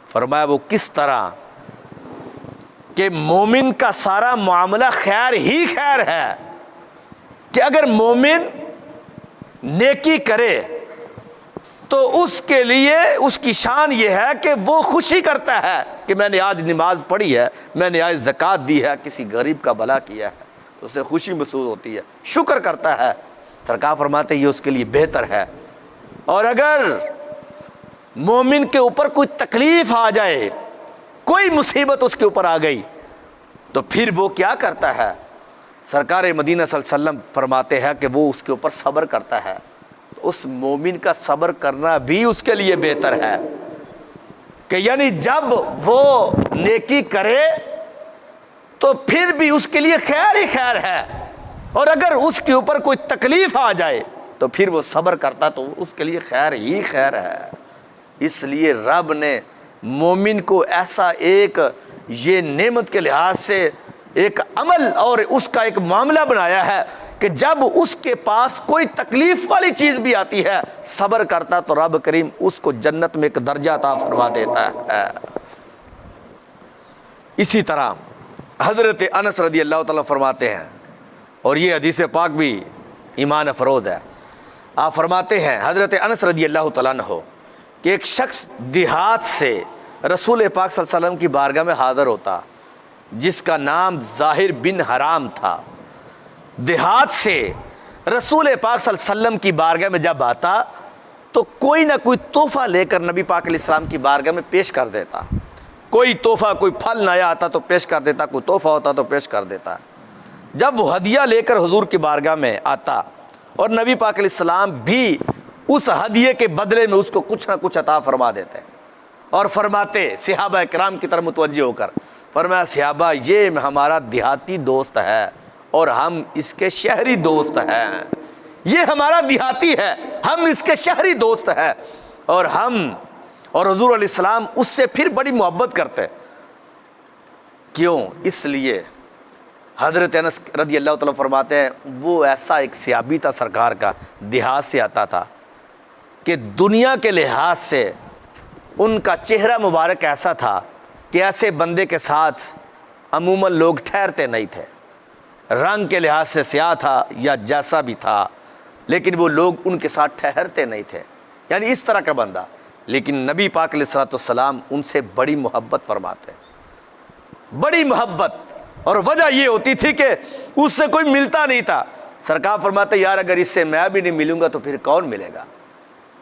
فرمایا وہ کس طرح کہ مومن کا سارا معاملہ خیر ہی خیر ہے، کہ اگر مومن نیکی کرے تو اس کے لیے اس کی شان یہ ہے کہ وہ خوشی کرتا ہے کہ میں نے آج نماز پڑھی ہے، میں نے آج زکوٰۃ دی ہے، کسی غریب کا بھلا کیا ہے، تو اسے خوشی محسوس ہوتی ہے، شکر کرتا ہے۔ سرکار فرماتے ہیں یہ اس کے لیے بہتر ہے۔ اور اگر مومن کے اوپر کوئی تکلیف آ جائے، کوئی مصیبت اس کے اوپر آ گئی، تو پھر وہ کیا کرتا ہے؟ سرکار مدینہ صلی اللہ علیہ وسلم فرماتے ہیں کہ وہ اس کے اوپر صبر کرتا ہے۔ تو اس مومن کا صبر کرنا بھی اس کے لیے بہتر ہے، کہ یعنی جب وہ نیکی کرے تو پھر بھی اس کے لیے خیر ہی خیر ہے، اور اگر اس کے اوپر کوئی تکلیف آ جائے تو پھر وہ صبر کرتا تو اس کے لیے خیر ہی خیر ہے۔ اس لیے رب نے مومن کو ایسا ایک یہ نعمت کے لحاظ سے ایک عمل اور اس کا ایک معاملہ بنایا ہے کہ جب اس کے پاس کوئی تکلیف والی چیز بھی آتی ہے، صبر کرتا تو رب کریم اس کو جنت میں ایک درجہ عطا فرما دیتا ہے۔ اسی طرح حضرت انس رضی اللہ تعالیٰ فرماتے ہیں، اور یہ حدیث پاک بھی ایمان افروز ہے، آپ فرماتے ہیں حضرت انس رضی اللہ تعالیٰ عنہ کہ ایک شخص دیہات سے رسول پاک صلی اللہ علیہ وسلم کی بارگاہ میں حاضر ہوتا، جس کا نام ظاہر بن حرام تھا۔ دیہات سے رسول پاک صلی اللہ علیہ وسلم کی بارگاہ میں جب آتا تو کوئی نہ کوئی تحفہ لے کر نبی پاک علیہ السلام کی بارگاہ میں پیش کر دیتا۔ کوئی تحفہ، کوئی پھل نیا آتا تو پیش کر دیتا، کوئی تحفہ ہوتا تو پیش کر دیتا۔ جب وہ ہدیہ لے کر حضور کی بارگاہ میں آتا اور نبی پاک علیہ السلام بھی اس ہدیے کے بدلے میں اس کو کچھ نہ کچھ عطا فرما دیتے، اور فرماتے صحابہ کرام کی طرف متوجہ ہو کر، فرمایا صحابہ یہ ہمارا دیہاتی دوست ہے اور ہم اس کے شہری دوست ہیں، یہ ہمارا دیہاتی ہے، ہم اس کے شہری دوست ہیں، اور حضور علیہ السلام اس سے پھر بڑی محبت کرتے۔ کیوں؟ اس لیے حضرت انس رضی اللہ تعالیٰ فرماتے ہیں وہ ایسا ایک سیابی تھا سرکار کا، دیہات سے آتا تھا کہ دنیا کے لحاظ سے ان کا چہرہ مبارک ایسا تھا کہ ایسے بندے کے ساتھ عموماً لوگ ٹھہرتے نہیں تھے۔ رنگ کے لحاظ سے سیاہ تھا یا جیسا بھی تھا، لیکن وہ لوگ ان کے ساتھ ٹھہرتے نہیں تھے، یعنی اس طرح کا بندہ۔ لیکن نبی پاک علیہ الصلوۃ والسلام ان سے بڑی محبت فرماتے، بڑی محبت، اور وجہ یہ ہوتی تھی کہ اس سے کوئی ملتا نہیں تھا۔ سرکار فرماتے یار اگر اس سے میں بھی نہیں ملوں گا تو پھر کون ملے گا،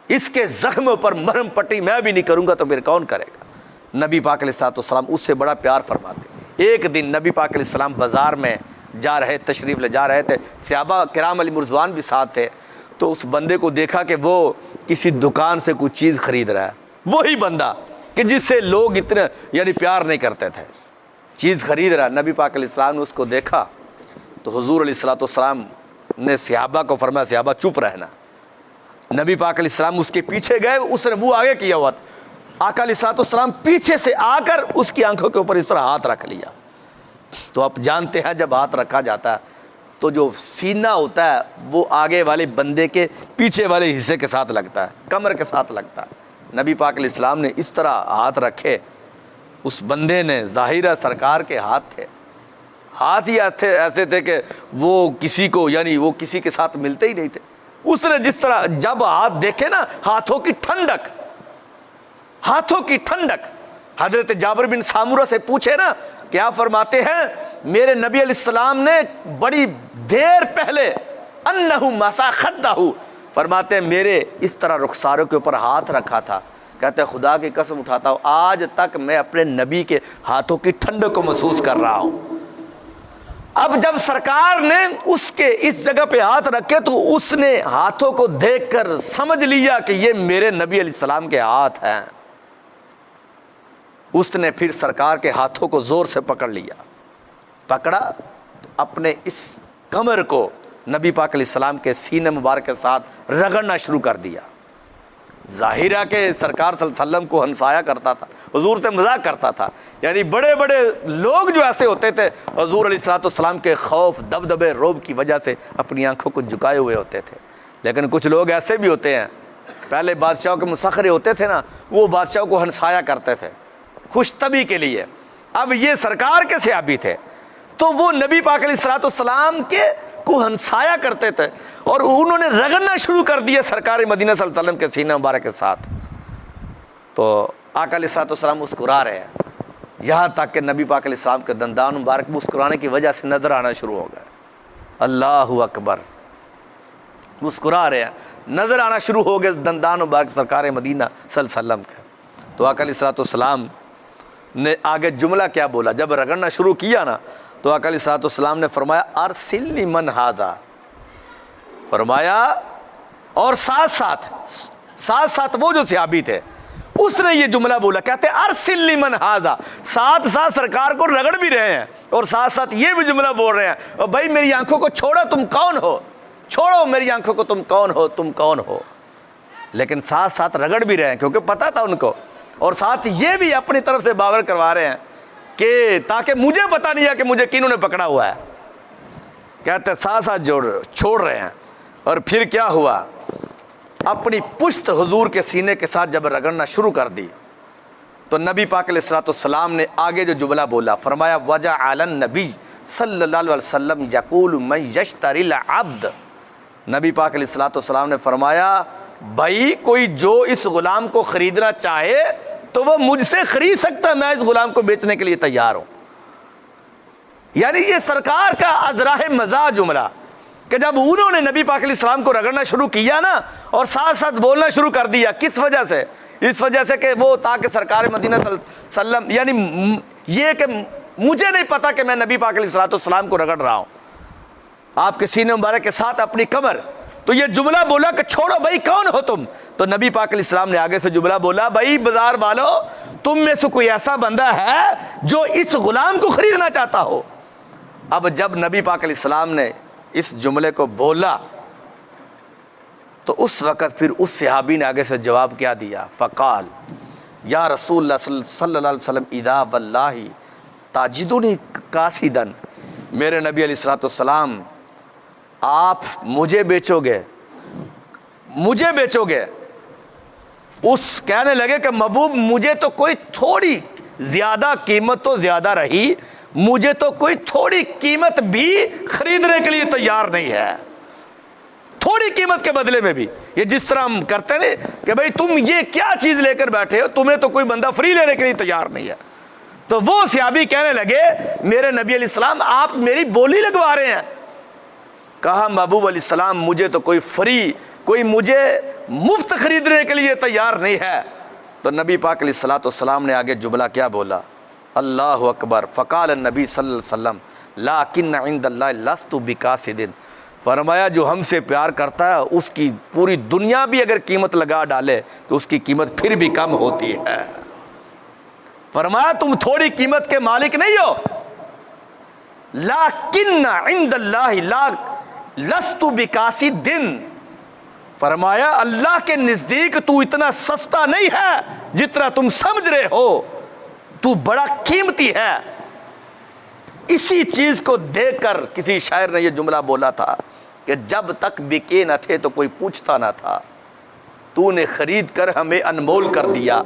اس کے زخم پر مرہم پٹی میں بھی نہیں کروں گا تو پھر کون کرے گا۔ نبی پاک علیہ الصلوۃ والسلام اس سے بڑا پیار فرماتے۔ ایک دن نبی پاک علیہ السلام بازار میں جا رہے، تشریف لے جا رہے تھے، صحابہ کرام علی مرضوان بھی ساتھ تھے، تو اس بندے کو دیکھا کہ وہ کسی دکان سے کوئی چیز خرید رہا ہے، وہی بندہ کہ جس سے لوگ اتنے یعنی پیار نہیں کرتے تھے، چیز خرید رہا۔ نبی پاک علیہ السلام نے اس کو دیکھا تو حضور علیہ الصلوۃ والسلام نے صحابہ کو فرمایا صحابہ چپ رہنا۔ نبی پاک علیہ السلام اس کے پیچھے گئے، اس نے منہ آگے کیا ہوا، آقا علیہ الصلوۃ والسلام پیچھے سے آ کر اس کی آنکھوں کے اوپر اس طرح ہاتھ رکھ لیا۔ تو آپ جانتے ہیں جب ہاتھ رکھا جاتا ہے تو جو سینہ ہوتا ہے وہ آگے والے بندے کے پیچھے والے حصے کے ساتھ لگتا ہے، کمر کے ساتھ لگتا ہے۔ نبی پاک علیہ السلام نے اس طرح ہاتھ رکھے، اس بندے نے، ظاہرہ سرکار کے ہاتھ تھے، ہاتھ ہی ایسے تھے کہ وہ کسی کو یعنی وہ کسی کے ساتھ ملتے ہی نہیں تھے۔ اس نے جس طرح جب ہاتھ دیکھے نا، ہاتھوں کی ٹھنڈک، ہاتھوں کی ٹھنڈک، حضرت جابر بن سامورہ سے پوچھے نا، کیا فرماتے ہیں میرے نبی علیہ السلام نے بڑی دیر پہلے انہو مسا خدہ، فرماتے ہیں میرے اس طرح رخساروں کے اوپر ہاتھ رکھا تھا، کہتے ہیں خدا کی قسم اٹھاتا ہوں آج تک میں اپنے نبی کے ہاتھوں کی ٹھنڈک کو محسوس کر رہا ہوں۔ اب جب سرکار نے اس کے اس جگہ پہ ہاتھ رکھے تو اس نے ہاتھوں کو دیکھ کر سمجھ لیا کہ یہ میرے نبی علیہ السلام کے ہاتھ ہیں۔ اس نے پھر سرکار کے ہاتھوں کو زور سے پکڑ لیا، پکڑا تو اپنے اس کمر کو نبی پاک علیہ السلام کے سینے مبارک کے ساتھ رگڑنا شروع کر دیا۔ ظاہرہ کہ سرکار صلی اللہ علیہ وسلم کو ہنسایا کرتا تھا، حضور سے مذاق کرتا تھا، یعنی بڑے بڑے لوگ جو ایسے ہوتے تھے حضور علیہ السلام کے خوف، دبدبے، رعب کی وجہ سے اپنی آنکھوں کو جھکائے ہوئے ہوتے تھے، لیکن کچھ لوگ ایسے بھی ہوتے ہیں، پہلے بادشاہوں کے مسخرے ہوتے تھے نا، وہ بادشاہوں کو ہنسایا کرتے تھے خوش طبعی کے لیے۔ اب یہ سرکار کے صحابی تھے تو وہ نبی پاک علیہ الصلوۃ والسلام کے کو ہنسایا کرتے تھے، اور انہوں نے رگڑنا شروع کر دیا سرکار مدینہ صلی اللہ علیہ وسلم کے سینہ مبارک کے ساتھ۔ تو آقا علیہ الصلوۃ والسلام مسکرا رہے ہیں، یہاں تک کہ نبی پاک علیہ السلام کے دندان مبارک مسکرانے کی وجہ سے نظر آنا شروع ہو گئے۔ اللہ اکبر، مسکرا رہے ہیں، نظر آنا شروع ہو گئے دندان مبارک سرکار مدینہ صلی اللہ علیہ وسلم کے۔ تو آقا علیہ الصلوۃ والسلام نے آگے جملہ کیا بولا؟ جب رگڑنا شروع کیا نا تو آقا علیہ الصلوۃ والسلام نے فرمایا ارسلنی من ھذا، فرمایا، اور ساتھ ساتھ وہ جو صحابی تھے اس نے یہ جملہ بولا، کہتے ارسلنی من ھذا، ساتھ سرکار کو رگڑ بھی رہے ہیں اور ساتھ یہ بھی جملہ بول رہے ہیں، اور بھائی میری آنکھوں کو چھوڑو، تم کون ہو، چھوڑو میری آنکھوں کو، تم کون ہو، لیکن ساتھ رگڑ بھی رہے ہیں کیونکہ پتہ تھا ان کو، اور ساتھ یہ بھی اپنی طرف سے باور کروا رہے ہیں کہ تاکہ مجھے پتہ نہیں ہے کہ مجھے کنہوں نے پکڑا ہوا ہے، کہتے ساتھ چھوڑ رہے ہیں۔ اور پھر کیا ہوا؟ اپنی پشت حضور کے سینے کے ساتھ جب رگڑنا شروع کر دی تو نبی پاک علیہ الصلوۃ والسلام نے آگے جو جملہ بولا، فرمایا وجعل النبی صلی اللہ علیہ وسلم یقول من یشتری العبد، نبی پاک علیہ الصلوۃ والسلام نے فرمایا بھائی کوئی جو اس غلام کو خریدنا چاہے تو وہ مجھ سے خرید سکتا ہے، میں اس غلام کو بیچنے کے لیے تیار ہوں۔ یعنی یہ سرکار کا ازراہ مزاح جملہ کہ جب انہوں نے نبی پاک علیہ السلام کو رگڑنا شروع کیا نا اور ساتھ بولنا شروع کر دیا، کس وجہ سے؟ اس وجہ سے کہ وہ تاکہ سرکار مدینہ صلی اللہ علیہ وسلم، یعنی یہ کہ مجھے نہیں پتا کہ میں نبی پاک علیہ السلام کو رگڑ رہا ہوں آپ کے سینے مبارک کے ساتھ اپنی کمر، تو یہ جملہ بولا کہ چھوڑو بھائی کون ہو تم، تو نبی پاک علیہ السلام نے آگے سے جملہ بولا بھائی بازار والو، تم میں سے کوئی ایسا بندہ ہے جو اس غلام کو خریدنا چاہتا ہو؟ اب جب نبی پاک علیہ السلام نے اس جملے کو بولا تو اس وقت پھر اس صحابی نے آگے سے جواب کیا دیا، فقال یا رسول اللہ صلی اللہ علیہ وسلم اذا واللہ تاجدنی قاصدا، میرے نبی علیہ الصلوۃ والسلام آپ مجھے بیچو گے؟ اس کہنے لگے کہ محبوب مجھے تو کوئی تھوڑی زیادہ قیمت تو زیادہ رہی، مجھے تو کوئی تھوڑی قیمت بھی خریدنے کے لیے تیار نہیں ہے، تھوڑی قیمت کے بدلے میں بھی، یہ جس طرح ہم کرتے ہیں کہ بھئی تم یہ کیا چیز لے کر بیٹھے ہو، تمہیں تو کوئی بندہ فری لینے کے لیے تیار نہیں ہے۔ تو وہ صحابی کہنے لگے میرے نبی علیہ السلام آپ میری بولی لگوا رہے ہیں۔ کہا محبوب علیہ السلام مجھے تو کوئی مجھے مفت خریدنے کے لیے تیار نہیں ہے۔ تو نبی پاک علیہ الصلوۃ والسلام نے آگے جملہ کیا بولا؟ اللہ اکبر، فقال النبی صلی اللہ علیہ وسلم لیکن عند اللہ لست بقاصد، فرمایا جو ہم سے پیار کرتا ہے اس کی پوری دنیا بھی اگر قیمت لگا ڈالے تو اس کی قیمت پھر بھی کم ہوتی ہے۔ فرمایا تم تھوڑی قیمت کے مالک نہیں ہو، لیکن عند اللہ لست بقاصد، فرمایا اللہ کے نزدیک تو اتنا سستا نہیں ہے جتنا تم سمجھ رہے ہو، تو بڑا قیمتی ہے۔ اسی چیز کو دیکھ کر کسی شاعر نے یہ جملہ بولا تھا کہ جب تک بکے نہ تھے تو کوئی پوچھتا نہ تھا، تو نے خرید کر ہمیں انمول کر دیا۔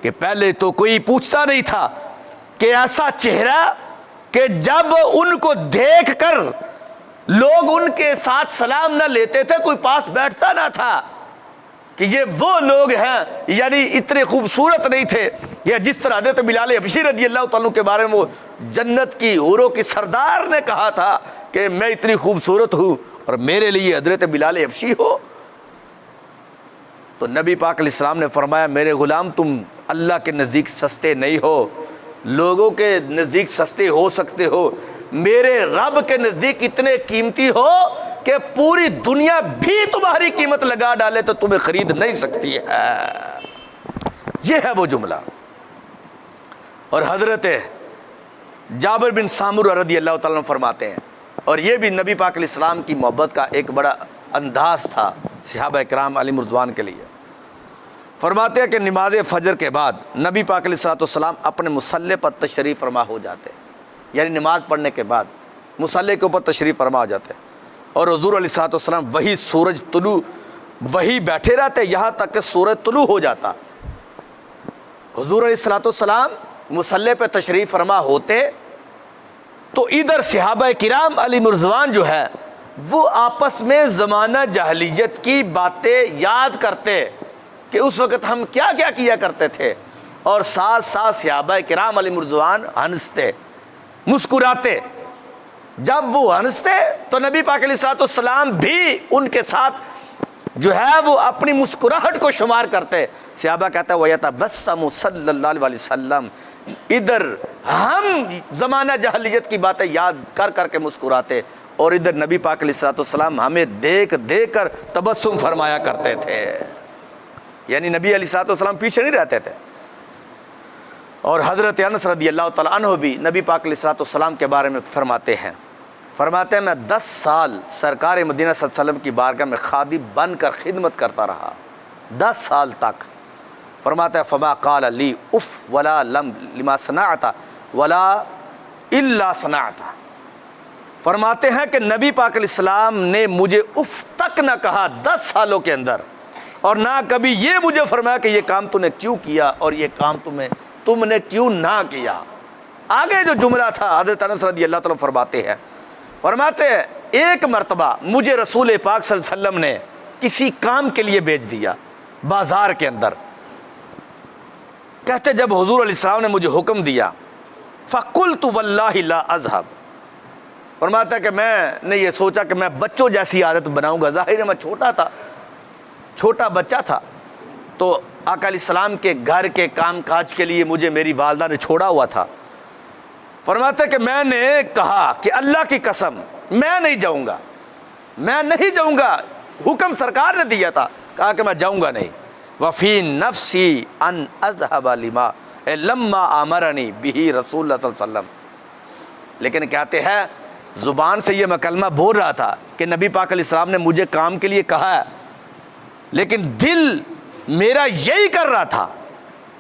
کہ پہلے تو کوئی پوچھتا نہیں تھا کہ ایسا چہرہ کہ جب ان کو دیکھ کر لوگ ان کے ساتھ سلام نہ لیتے تھے، کوئی پاس بیٹھتا نہ تھا کہ یہ وہ لوگ ہیں، یعنی اتنے خوبصورت نہیں تھے۔ یا جس طرح حضرت بلال حبشی رضی اللہ تعالیٰ کے بارے میں وہ جنت کی حوروں کی سردار نے کہا تھا کہ میں اتنی خوبصورت ہوں اور میرے لیے حضرت بلال حبشی ہو، تو نبی پاک علیہ السلام نے فرمایا میرے غلام تم اللہ کے نزدیک سستے نہیں ہو، لوگوں کے نزدیک سستے ہو سکتے ہو، میرے رب کے نزدیک اتنے قیمتی ہو کہ پوری دنیا بھی تمہاری قیمت لگا ڈالے تو تمہیں خرید نہیں سکتی ہے۔ یہ ہے وہ جملہ۔ اور حضرت جابر بن سامر رضی اللہ تعالیٰ عنہ فرماتے ہیں، اور یہ بھی نبی پاک علیہ السلام کی محبت کا ایک بڑا انداز تھا صحابہ کرام علیہ رضوان کے لیے۔ فرماتے ہیں کہ نماز فجر کے بعد نبی پاک علیہ السلام اپنے مصلی پر تشریف فرما ہو جاتے ہیں، یعنی نماز پڑھنے کے بعد مصلی کے اوپر تشریف فرما ہو جاتے ہیں، اور حضور علیہ الصلوۃ والسلام وہی سورج طلوع وہی بیٹھے رہتے یہاں تک کہ سورج طلوع ہو جاتا. حضور علیہ الصلوۃ والسلام مصلی پہ تشریف فرما ہوتے تو ادھر صحابہ کرام علی مرضوان جو ہے وہ آپس میں زمانہ جاہلیت کی باتیں یاد کرتے کہ اس وقت ہم کیا کیا کیا کرتے تھے، اور ساتھ ساتھ صحابہ کرام علی مرضوان ہنستے مسکراتے. جب وہ ہنستے تو نبی پاک علیہ الصلوۃ والسلام بھی ان کے ساتھ جو ہے وہ اپنی مسکراہٹ کو شمار کرتے. صحابہ کہتا ہے وَيَتَبَسَّمُ صلی اللہ علیہ وسلم، ادھر ہم زمانہ جاہلیت کی باتیں یاد کر کر کے مسکراتے، اور ادھر نبی پاک علیہ الصلوۃ والسلام ہمیں دیکھ دیکھ کر تبسم فرمایا کرتے تھے. یعنی نبی علیہ الصلوۃ والسلام پیچھے نہیں رہتے تھے. اور حضرت انس رضی اللہ تعالیٰ عنہ بھی نبی پاک علیہ الصلوۃ والسلام کے بارے میں فرماتے ہیں میں 10 سال سرکار مدینہ صلی اللہ علیہ وسلم کی بارگاہ میں خادم بن کر خدمت کرتا رہا، 10 سال تک. فرماتا ہے فما قال لی اف ولا لما صنعت ولا الا صنعت. فرماتے ہیں کہ نبی پاک علیہ السلام نے مجھے اف تک نہ کہا 10 سالوں کے اندر، اور نہ کبھی یہ مجھے فرمایا کہ یہ کام تو نے کیوں کیا اور یہ کام تم نے کیوں نہ کیا. آگے جو جملہ تھا حضرت انس رضی اللہ تعالیٰ فرماتے ہیں ایک مرتبہ مجھے رسول پاک صلی اللہ علیہ وسلم نے کسی کام کے لیے بھیج دیا بازار کے اندر. کہتے جب حضور علیہ السلام نے مجھے حکم دیا فَقُلْتُ وَاللَّهِ لَا أَذْهَبْ. فرماتا ہے کہ میں نے یہ سوچا کہ میں بچوں جیسی عادت بناؤں گا. ظاہر ہے میں چھوٹا بچہ تھا، تو آقا علیہ السلام کے گھر کے کام کاج کے لیے مجھے میری والدہ نے چھوڑا ہوا تھا. فرماتا ہے کہ میں نے کہا کہ اللہ کی قسم میں نہیں جاؤں گا. حکم سرکار نے دیا تھا، کہا کہ میں جاؤں گا نہیں. وفی نفسی ان اذهب لما امرنی بہ رسول اللہ صلی اللہ علیہ وسلم. لیکن کہتے ہیں زبان سے یہ میں کلمہ بول رہا تھا کہ نبی پاک علیہ السلام نے مجھے کام کے لیے کہا ہے، لیکن دل میرا یہی کر رہا تھا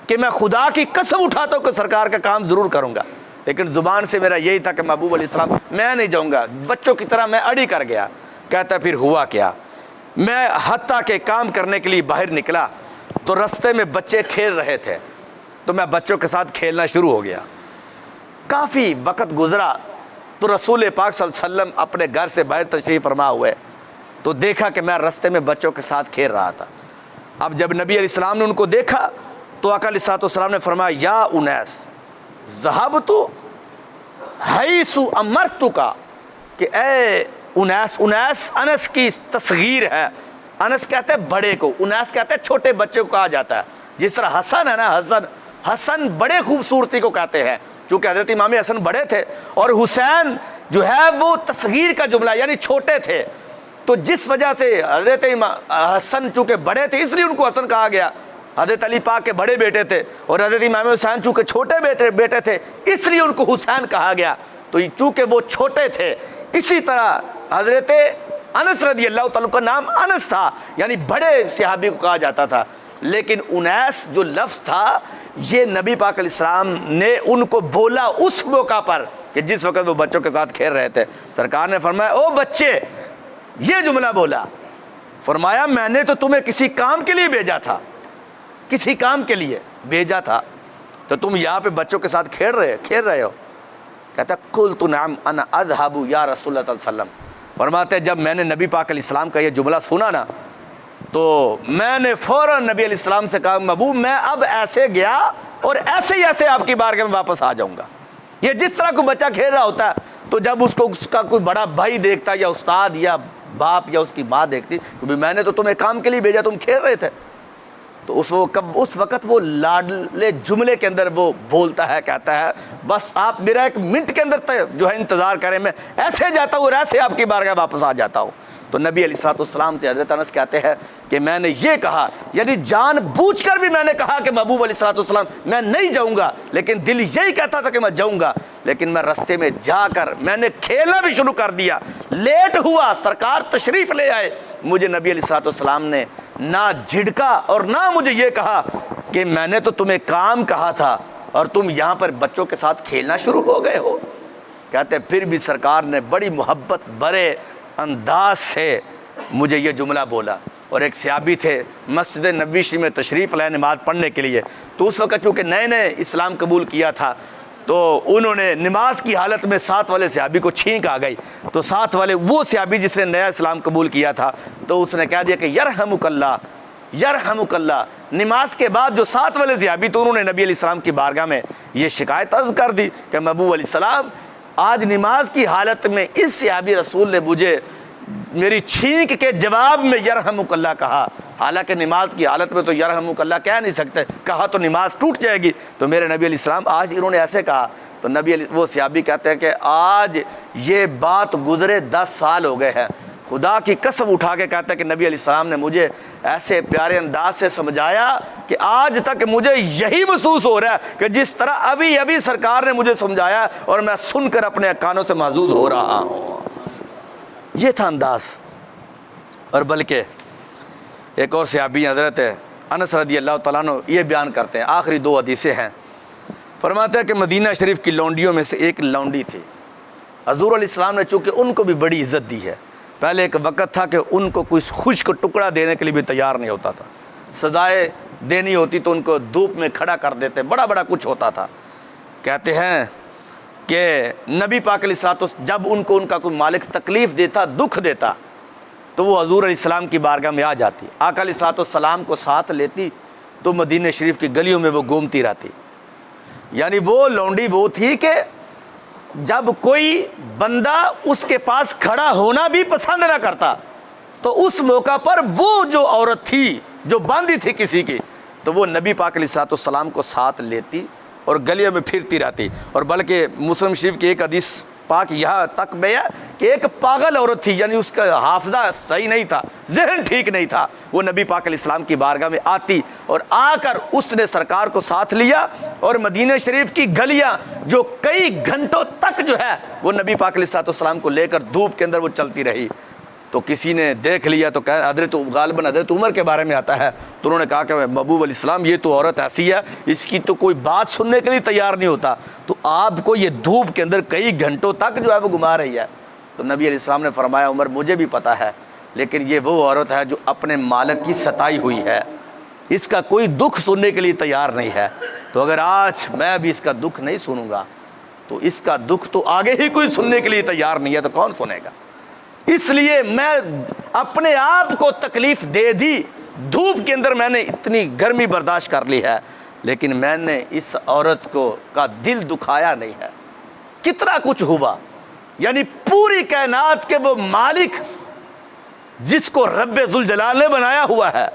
کہ میں خدا کی قسم اٹھاتا ہوں کہ سرکار کا کام ضرور کروں گا. لیکن زبان سے میرا یہی تھا کہ محبوب علیہ السلام میں نہیں جاؤں گا. بچوں کی طرح میں اڑی کر گیا. کہتا پھر ہوا کیا، میں حتیٰ کہ کام کرنے کے لیے باہر نکلا تو رستے میں بچے کھیل رہے تھے، تو میں بچوں کے ساتھ کھیلنا شروع ہو گیا. کافی وقت گزرا تو رسول پاک صلی اللہ علیہ وسلم اپنے گھر سے باہر تشریف فرما ہوئے تو دیکھا کہ میں رستے میں بچوں کے ساتھ کھیل رہا تھا. اب جب نبی علیہ السلام نے ان کو دیکھا تو آقا علیہ الصلوۃ والسلام نے فرمایا یا انیس ذہبت حیث امرتک، کہ اے انیس انس کی تصغیر ہے. انس کہتے ہیں بڑے کو، انیس کہتے ہیں چھوٹے بچے کو کہا جاتا ہے. جس طرح حسن ہے نا، حسن بڑے خوبصورتی کو کہتے ہیں، چونکہ حضرت امام حسن بڑے تھے، اور حسین جو ہے وہ تصغیر کا جملہ یعنی چھوٹے تھے. تو جس وجہ سے حضرت حسن چونکہ بڑے تھے اس لیے ان کو حسن کہا گیا. حضرت علی پاک کے بڑے بیٹے تھے، اور حضرت امام حسین چونکہ چھوٹے بیٹے تھے اس لیے ان کو حسین کہا گیا. تو چونکہ وہ چھوٹے تھے، اسی طرح حضرت انس رضی اللہ تعالیٰ کا نام انس تھا، یعنی بڑے صحابی کو کہا جاتا تھا. لیکن انیس جو لفظ تھا یہ نبی پاک علیہ السلام نے ان کو بولا اس موقع پر کہ جس وقت وہ بچوں کے ساتھ کھیل رہے تھے. سرکار نے فرمایا او بچے، یہ جملہ بولا. فرمایا میں نے تو تمہیں کسی کام کے لیے بھیجا تھا، تو تم یہاں پہ بچوں کے ساتھ کھیل رہے ہو. کہتا قلت نعم انا اذهب یا رسول اللہ صلی اللہ علیہ وسلم. فرماتے جب میں نے نبی پاک علیہ السلام کا یہ جملہ سنا نا تو میں نے فوراً نبی علیہ السلام سے کہا محبوب میں اب ایسے گیا اور ایسے ہی ایسے آپ کی بارگاہ میں واپس آ جاؤں گا. یہ جس طرح کوئی بچہ کھیل رہا ہوتا ہے تو جب اس کو اس کا کوئی بڑا بھائی دیکھتا یا استاد یا باپ یا اس کی ماں دیکھتی کہ میں نے تو تمہیں کام کے لیے بھیجا، تم کھیل رہے تھے، تو اس وقت وہ لاڈلے جملے کے اندر وہ بولتا ہے، کہتا ہے بس آپ میرا 1 منٹ کے اندر جو ہے انتظار کریں، میں ایسے جاتا ہوں اور ایسے آپ کی بارگاہ واپس آ جاتا ہوں. تو نبی علیہ الصلوۃ والسلام سے حضرت انس کہتے ہیں کہ میں نے یہ کہا، یعنی جان بوجھ کر بھی میں نے کہا کہ محبوب علیہ الصلوۃ والسلام میں نہیں جاؤں گا، لیکن دل یہی کہتا تھا کہ میں جاؤں گا. لیکن میں رستے میں جا کر میں نے کھیلنا بھی شروع کر دیا. لیٹ ہوا، سرکار تشریف لے آئے، مجھے نبی علیہ الصلوۃ والسلام نے نہ جھڑکا اور نہ مجھے یہ کہا کہ میں نے تو تمہیں کام کہا تھا اور تم یہاں پر بچوں کے ساتھ کھیلنا شروع ہو گئے ہو. کہتے پھر بھی سرکار نے بڑی محبت برے انداز سے مجھے یہ جملہ بولا۔ اور ایک صحابی تھے مسجد نبوی شریف میں تشریف لائے نماز پڑھنے کے لیے، تو اس وقت چونکہ نئے نئے اسلام قبول کیا تھا تو انہوں نے نماز کی حالت میں ساتھ والے صحابی کو چھینک آ گئی، تو ساتھ والے وہ صحابی جس نے نیا اسلام قبول کیا تھا تو اس نے کہہ دیا کہ یرحمک اللہ یرحمک اللہ۔ نماز کے بعد جو ساتھ والے صحابی تو انہوں نے نبی علیہ السلام کی بارگاہ میں یہ شکایت عرض کر دی کہ محبوب علیہ السلام آج نماز کی حالت میں اس صحابی رسول نے مجھے میری چھینک کے جواب میں یرحمک اللہ کہا، حالانکہ نماز کی حالت میں تو یرحمک اللہ کہہ نہیں سکتے، کہا تو نماز ٹوٹ جائے گی۔ تو میرے نبی علیہ السلام آج انہوں نے ایسے کہا، تو وہ صحابی کہتے ہیں کہ آج یہ بات گزرے 10 سال ہو گئے ہیں، خدا کی قسم اٹھا کے کہتے ہیں کہ نبی علیہ السلام نے مجھے ایسے پیارے انداز سے سمجھایا کہ آج تک مجھے یہی محسوس ہو رہا ہے کہ جس طرح ابھی سرکار نے مجھے سمجھایا اور میں سن کر اپنے کانوں سے محظوظ ہو رہا ہوں۔ یہ تھا انداز۔ اور بلکہ ایک اور صحابی حضرت انس رضی اللہ تعالیٰ عنہ یہ بیان کرتے ہیں، آخری 2 حدیثیں ہیں، فرماتے ہیں کہ مدینہ شریف کی لونڈیوں میں سے ایک لونڈی تھی، حضور علیہ السلام نے چونکہ ان کو بھی بڑی عزت دی ہے، پہلے ایک وقت تھا کہ ان کو کوئی خشک ٹکڑا دینے کے لیے بھی تیار نہیں ہوتا تھا، سزائے دینی ہوتی تو ان کو دھوپ میں کھڑا کر دیتے، بڑا کچھ ہوتا تھا۔ کہتے ہیں کہ نبی پاک علیہ السلام جب ان کو ان کا کوئی مالک تکلیف دیتا، دکھ دیتا، تو وہ حضور علیہ السلام کی بارگاہ میں آ جاتی، آقا علیہ السلام کو ساتھ لیتی تو مدینہ شریف کی گلیوں میں وہ گھومتی رہتی۔ یعنی وہ لونڈی وہ تھی کہ جب کوئی بندہ اس کے پاس کھڑا ہونا بھی پسند نہ کرتا تو اس موقع پر وہ جو عورت تھی جو باندھی تھی کسی کی، تو وہ نبی پاک علیہ السلام کو ساتھ لیتی اور گلیوں میں پھرتی رہتی۔ اور بلکہ مسلم شریف کی ایک حدیث پاک یہاں تک میں ہے کہ ایک پاگل عورت تھی، یعنی اس کا حافظہ صحیح نہیں تھا، ذہن ٹھیک نہیں تھا، وہ نبی پاک علیہ السلام کی بارگاہ میں آتی اور آ کر اس نے سرکار کو ساتھ لیا اور مدینہ شریف کی گلیاں جو کئی گھنٹوں تک جو ہے وہ نبی پاک علیہ السلام کو لے کر دھوپ کے اندر وہ چلتی رہی۔ تو کسی نے دیکھ لیا تو کہا غالباً حضرت عمر کے بارے میں آتا ہے، تو انہوں نے کہا کہ محبوب علیہ السلام یہ تو عورت ایسی ہے، اس کی تو کوئی بات سننے کے لیے تیار نہیں ہوتا، تو آپ کو یہ دھوپ کے اندر کئی گھنٹوں تک جو ہے وہ گھما رہی ہے۔ تو نبی علیہ السلام نے فرمایا عمر مجھے بھی پتا ہے، لیکن یہ وہ عورت ہے جو اپنے مالک کی ستائی ہوئی ہے، اس کا کوئی دکھ سننے کے لیے تیار نہیں ہے، تو اگر آج میں بھی اس کا دکھ نہیں سنوں گا تو اس کا دکھ تو آگے ہی کوئی سننے کے لیے تیار نہیں ہے، تو کون سنے گا؟ اس لیے میں اپنے آپ کو تکلیف دے دی، دھوپ کے اندر میں نے اتنی گرمی برداشت کر لی ہے، لیکن میں نے اس عورت کا دل دکھایا نہیں ہے۔ کتنا کچھ ہوا، یعنی پوری کائنات کے وہ مالک جس کو رب ذوالجلال نے بنایا ہوا ہے،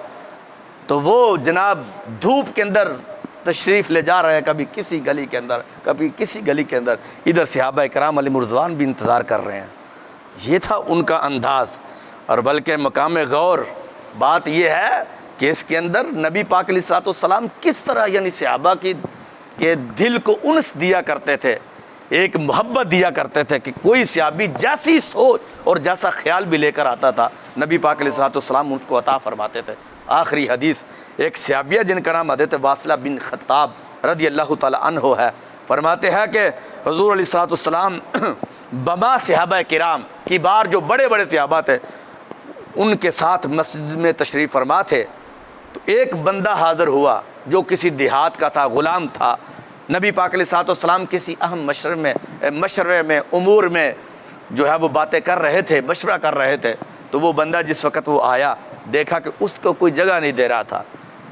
تو وہ جناب دھوپ کے اندر تشریف لے جا رہے ہیں، کبھی کسی گلی کے اندر کبھی کسی گلی کے اندر، ادھر صحابہ کرام علیہم رضوان بھی انتظار کر رہے ہیں۔ یہ تھا ان کا انداز۔ اور بلکہ مقام غور بات یہ ہے کہ اس کے اندر نبی پاک علیہ السلام کس طرح یعنی صحابہ کے دل کو انس دیا کرتے تھے، ایک محبت دیا کرتے تھے کہ کوئی صحابی جیسی سوچ اور جیسا خیال بھی لے کر آتا تھا نبی پاک علیہ السلام اس کو عطا فرماتے تھے۔ آخری حدیث ایک صحابیہ جن کا نام حضرت واصلہ بن خطاب رضی اللہ تعالی عنہ ہے، فرماتے ہیں کہ حضور علیہ السلام بما صحابہ کرام کی بار جو بڑے بڑے صحابہ تھے ان کے ساتھ مسجد میں تشریف فرما تھے، تو ایک بندہ حاضر ہوا جو کسی دیہات کا تھا، غلام تھا، نبی پاک علیہ السلام کسی اہم مشورے میں امور میں جو ہے وہ باتیں کر رہے تھے، مشورہ کر رہے تھے، تو وہ بندہ جس وقت وہ آیا دیکھا کہ اس کو کوئی جگہ نہیں دے رہا تھا،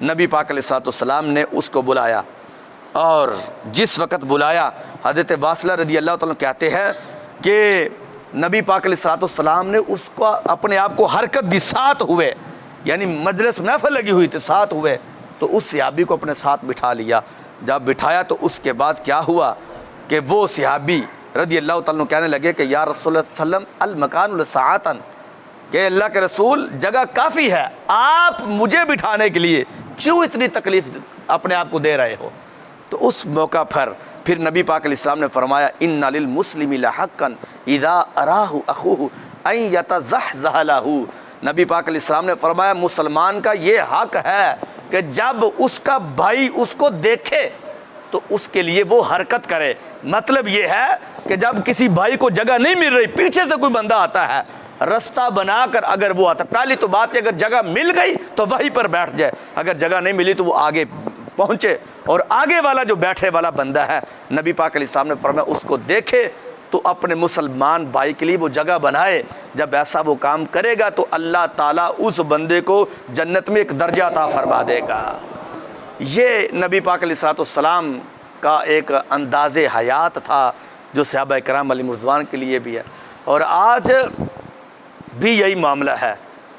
نبی پاک علیہ السلام نے اس کو بلایا، اور جس وقت بلایا حضرت واصلہ رضی اللہ تعالیٰ کہتے ہیں کہ نبی پاک علیہ السلام نے اس کو اپنے آپ کو حرکت دی، ساتھ ہوئے، یعنی مجلس محفل لگی ہوئی تھی، ساتھ ہوئے، تو اس صحابی کو اپنے ساتھ بٹھا لیا۔ جب بٹھایا تو اس کے بعد کیا ہوا کہ وہ صحابی رضی اللہ تعالیٰ کہنے لگے کہ یا رسول اللہ صلی اللہ علیہ وسلم المکان لسعۃ، کہ اللہ کے رسول جگہ کافی ہے، آپ مجھے بٹھانے کے لیے کیوں اتنی تکلیف اپنے آپ کو دے رہے ہو؟ تو اس موقع پر پھر نبی پاک علیہ السلام نے فرمایا ان للمسلم لحقا اذا اراہ اخوہ ان یتزحزح لہ، نبی پاک علیہ السلام نے فرمایا مسلمان کا یہ حق ہے کہ جب اس کا بھائی اس کو دیکھے تو اس کے لیے وہ حرکت کرے۔ مطلب یہ ہے کہ جب کسی بھائی کو جگہ نہیں مل رہی، پیچھے سے کوئی بندہ آتا ہے، رستہ بنا کر اگر وہ آتا، پہلی تو بات ہے اگر جگہ مل گئی تو وہیں پر بیٹھ جائے، اگر جگہ نہیں ملی تو وہ آگے پہنچے، اور آگے والا جو بیٹھے والا بندہ ہے، نبی پاک علیہ السلام نے فرمایا اس کو دیکھے تو اپنے مسلمان بھائی کے لیے وہ جگہ بنائے۔ جب ایسا وہ کام کرے گا تو اللہ تعالیٰ اس بندے کو جنت میں ایک درجہ عطا فرما دے گا۔ یہ نبی پاک علیہ السلام کا ایک انداز حیات تھا جو صحابہ کرام علیہم رضوان کے لیے بھی ہے، اور آج بھی یہی معاملہ ہے۔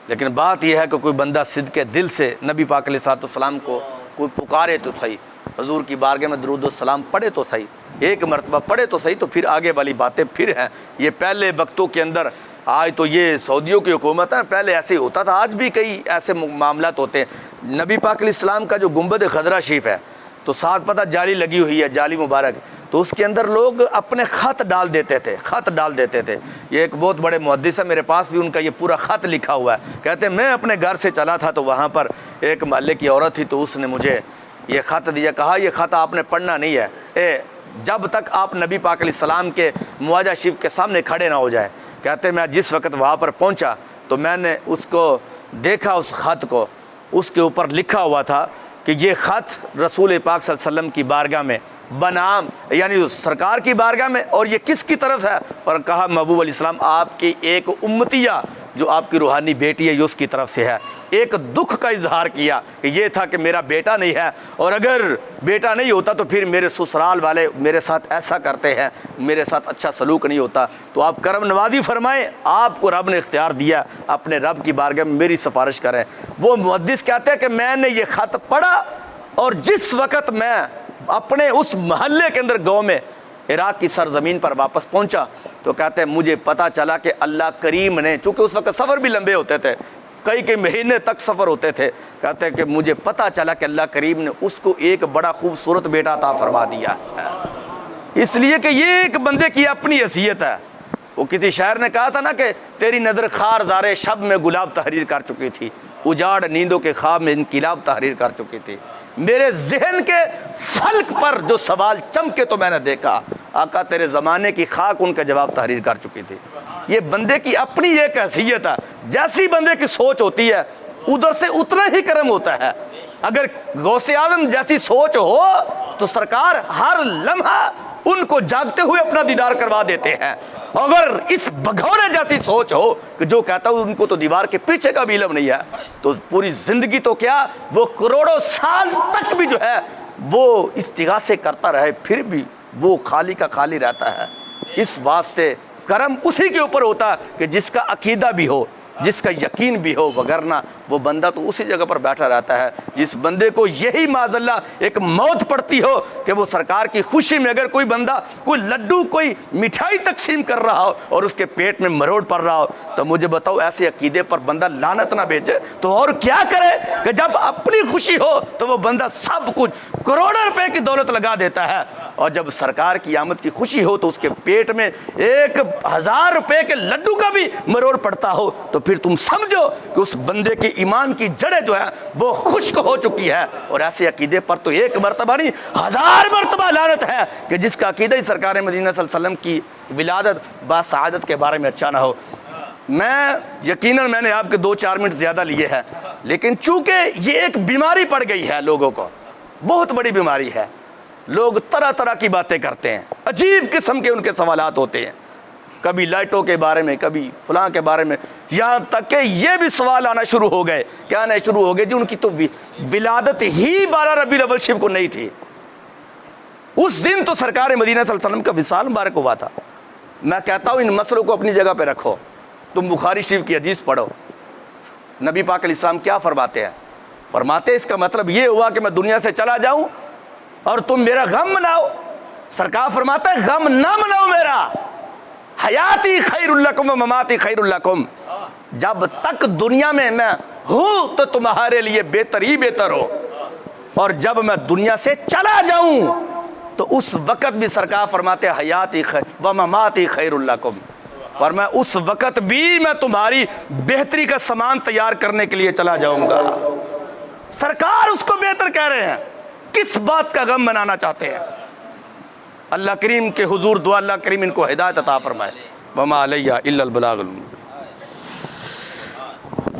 لیکن بات یہ ہے کہ کوئی بندہ صدق دل سے نبی پاک علیہ السلام کو کوئی پکارے تو صحیح، حضور کی بارگاہ میں درود و سلام پڑھے تو صحیح، ایک مرتبہ پڑھے تو صحیح، تو پھر آگے والی باتیں پھر ہیں۔ یہ پہلے وقتوں کے اندر، آج تو یہ سعودیوں کی حکومت ہے، پہلے ایسے ہی ہوتا تھا، آج بھی کئی ایسے معاملات ہوتے ہیں۔ نبی پاک علیہ السلام کا جو گنبد خضرا شریف ہے تو ساتھ پتہ جالی لگی ہوئی ہے، جالی مبارک، تو اس کے اندر لوگ اپنے خط ڈال دیتے تھے۔ یہ ایک بہت بڑے محدث ہے، میرے پاس بھی ان کا یہ پورا خط لکھا ہوا ہے۔ کہتے ہیں میں اپنے گھر سے چلا تھا تو وہاں پر ایک محلے کی عورت تھی، تو اس نے مجھے یہ خط دیا، کہا یہ خط آپ نے پڑھنا نہیں ہے جب تک آپ نبی پاک علیہ السلام کے معاہدہ شریف کے سامنے کھڑے نہ ہو جائے۔ کہتے ہیں میں جس وقت وہاں پر پہنچا تو میں نے اس کو دیکھا، اس خط کو، اس کے اوپر لکھا ہوا تھا کہ یہ خط رسول پاک صلی اللہ علیہ وسلم کی بارگاہ میں بنام، یعنی سرکار کی بارگاہ میں، اور یہ کس کی طرف ہے؟ اور کہا محبوب علیہ السلام آپ کی ایک امتیہ جو آپ کی روحانی بیٹی ہے یہ اس کی طرف سے ہے۔ ایک دکھ کا اظہار کیا کہ یہ تھا کہ میرا بیٹا نہیں ہے، اور اگر بیٹا نہیں ہوتا تو پھر میرے سسرال والے میرے ساتھ ایسا کرتے ہیں، میرے ساتھ اچھا سلوک نہیں ہوتا، تو آپ کرم نوازی فرمائیں، آپ کو رب نے اختیار دیا، اپنے رب کی بارگاہ میں میری سفارش کریں۔ وہ محدث کہتے ہیں کہ میں نے یہ خط پڑھا، اور جس وقت میں اپنے اس محلے کے اندر گاؤں میں عراق کی سرزمین پر واپس پہنچا تو کہتے ہیں مجھے پتا چلا کہ اللہ کریم نے، چونکہ اس وقت سفر بھی لمبے ہوتے تھے، کئی مہینے تک سفر ہوتے تھے، کہتے ہیں کہ مجھے پتا چلا کہ اللہ کریم نے اس کو ایک بڑا خوبصورت بیٹا عطا فرما دیا ہے۔ اس لیے کہ یہ ایک بندے کی اپنی حیثیت ہے۔ وہ کسی شاعر نے کہا تھا نا کہ تیری نظر خار زارے شب میں گلاب تحریر کر چکی تھی، اجاڑ نیندوں کے خواب میں انقلاب تحریر کر چکی تھی، میرے ذہن کے فلک پر جو سوال چمکے تو میں نے دیکھا، آقا تیرے زمانے کی خاک ان کا جواب تحریر کر چکی تھی۔ یہ بندے کی اپنی ایک حیثیت ہے، جیسی بندے کی سوچ ہوتی ہے ادھر سے اتنا ہی کرم ہوتا ہے۔ اگر غوث اعظم جیسی سوچ ہو تو سرکار ہر لمحہ ان کو جاگتے ہوئے اپنا دیدار کروا دیتے ہیں۔ اگر اس بگھوڑے جیسی سوچ ہو کہ جو کہتا ہوں ان کو تو دیوار کے پیچھے کا بھی علم نہیں ہے، تو پوری زندگی تو کیا وہ کروڑوں سال تک بھی جو ہے وہ استغاثے کرتا رہے، پھر بھی وہ خالی کا خالی رہتا ہے۔ اس واسطے کرم اسی کے اوپر ہوتا ہے کہ جس کا عقیدہ بھی ہو، جس کا یقین بھی ہو، وگرنہ وہ بندہ تو اسی جگہ پر بیٹھا رہتا ہے۔ جس بندے کو یہی معاذ اللہ ایک موت پڑتی ہو کہ وہ سرکار کی خوشی میں اگر کوئی بندہ کوئی لڈو کوئی مٹھائی تقسیم کر رہا ہو اور اس کے پیٹ میں مروڑ پڑ رہا ہو، تو مجھے بتاؤ ایسے عقیدے پر بندہ لعنت نہ بھیجے تو اور کیا کرے کہ جب اپنی خوشی ہو تو وہ بندہ سب کچھ کروڑوں روپے کی دولت لگا دیتا ہے، اور جب سرکار کی آمد کی خوشی ہو تو اس کے پیٹ میں 1000 روپے کے لڈو کا بھی مروڑ پڑتا ہو، تو پھر تم سمجھو کہ اس بندے کی ایمان کی جڑیں جو ہے وہ خشک ہو چکی ہے۔ اور ایسے عقیدے پر تو ایک مرتبہ نہیں 1000 مرتبہ لعنت ہے کہ جس کا عقیدہ ہی سرکار مدینہ صلی اللہ علیہ وسلم کی ولادت با سعادت کے بارے میں اچھا نہ ہو۔ یقیناً میں نے آپ کے 2-4 منٹ زیادہ لیے ہیں، لیکن چونکہ یہ ایک بیماری پڑ گئی ہے لوگوں کو، بہت بڑی بیماری ہے، لوگ طرح طرح کی باتیں کرتے ہیں، عجیب قسم کے ان کے سوالات ہوتے ہیں، کبھی لائٹوں کے بارے میں، کبھی فلاں کے بارے میں، یہاں تک کہ یہ بھی سوال آنا شروع ہو گئے، کیا آنا شروع ہو گئے جی ان کی تو ولادت ہی 12 ربیع الاول شریف کو نہیں تھی، اس دن تو سرکار مدینہ صلی اللہ علیہ وسلم کا وصال مبارک ہوا تھا۔ میں کہتا ہوں ان مسئلوں کو اپنی جگہ پہ رکھو، تم بخاری شریف کی حدیث پڑھو، نبی پاک علیہ السلام کیا فرماتے ہیں؟ فرماتے اس کا مطلب یہ ہوا کہ میں دنیا سے چلا جاؤں اور تم میرا غم مناؤ؟ سرکار فرماتا ہے غم نہ مناؤ میرا، حیاتی خیر لکم و مماتی خیر لکم، جب تک دنیا میں ہوں تو تمہارے لیے بہتر ہی بہتر ہو، اور جب میں دنیا سے چلا جاؤں تو اس وقت بھی سرکار فرماتے ہیں حیاتی خیر و مماتی خیر لکم، فرمایا اس وقت بھی میں تمہاری بہتری کا سامان تیار کرنے کے لیے چلا جاؤں گا۔ سرکار اس کو بہتر کہہ رہے ہیں کس بات کا غم منانا چاہتے ہیں؟ اللہ کریم کے حضور دعا، اللہ کریم ان کو ہدایت عطا فرمائے۔ وما علیہ الا البلاغ المبین۔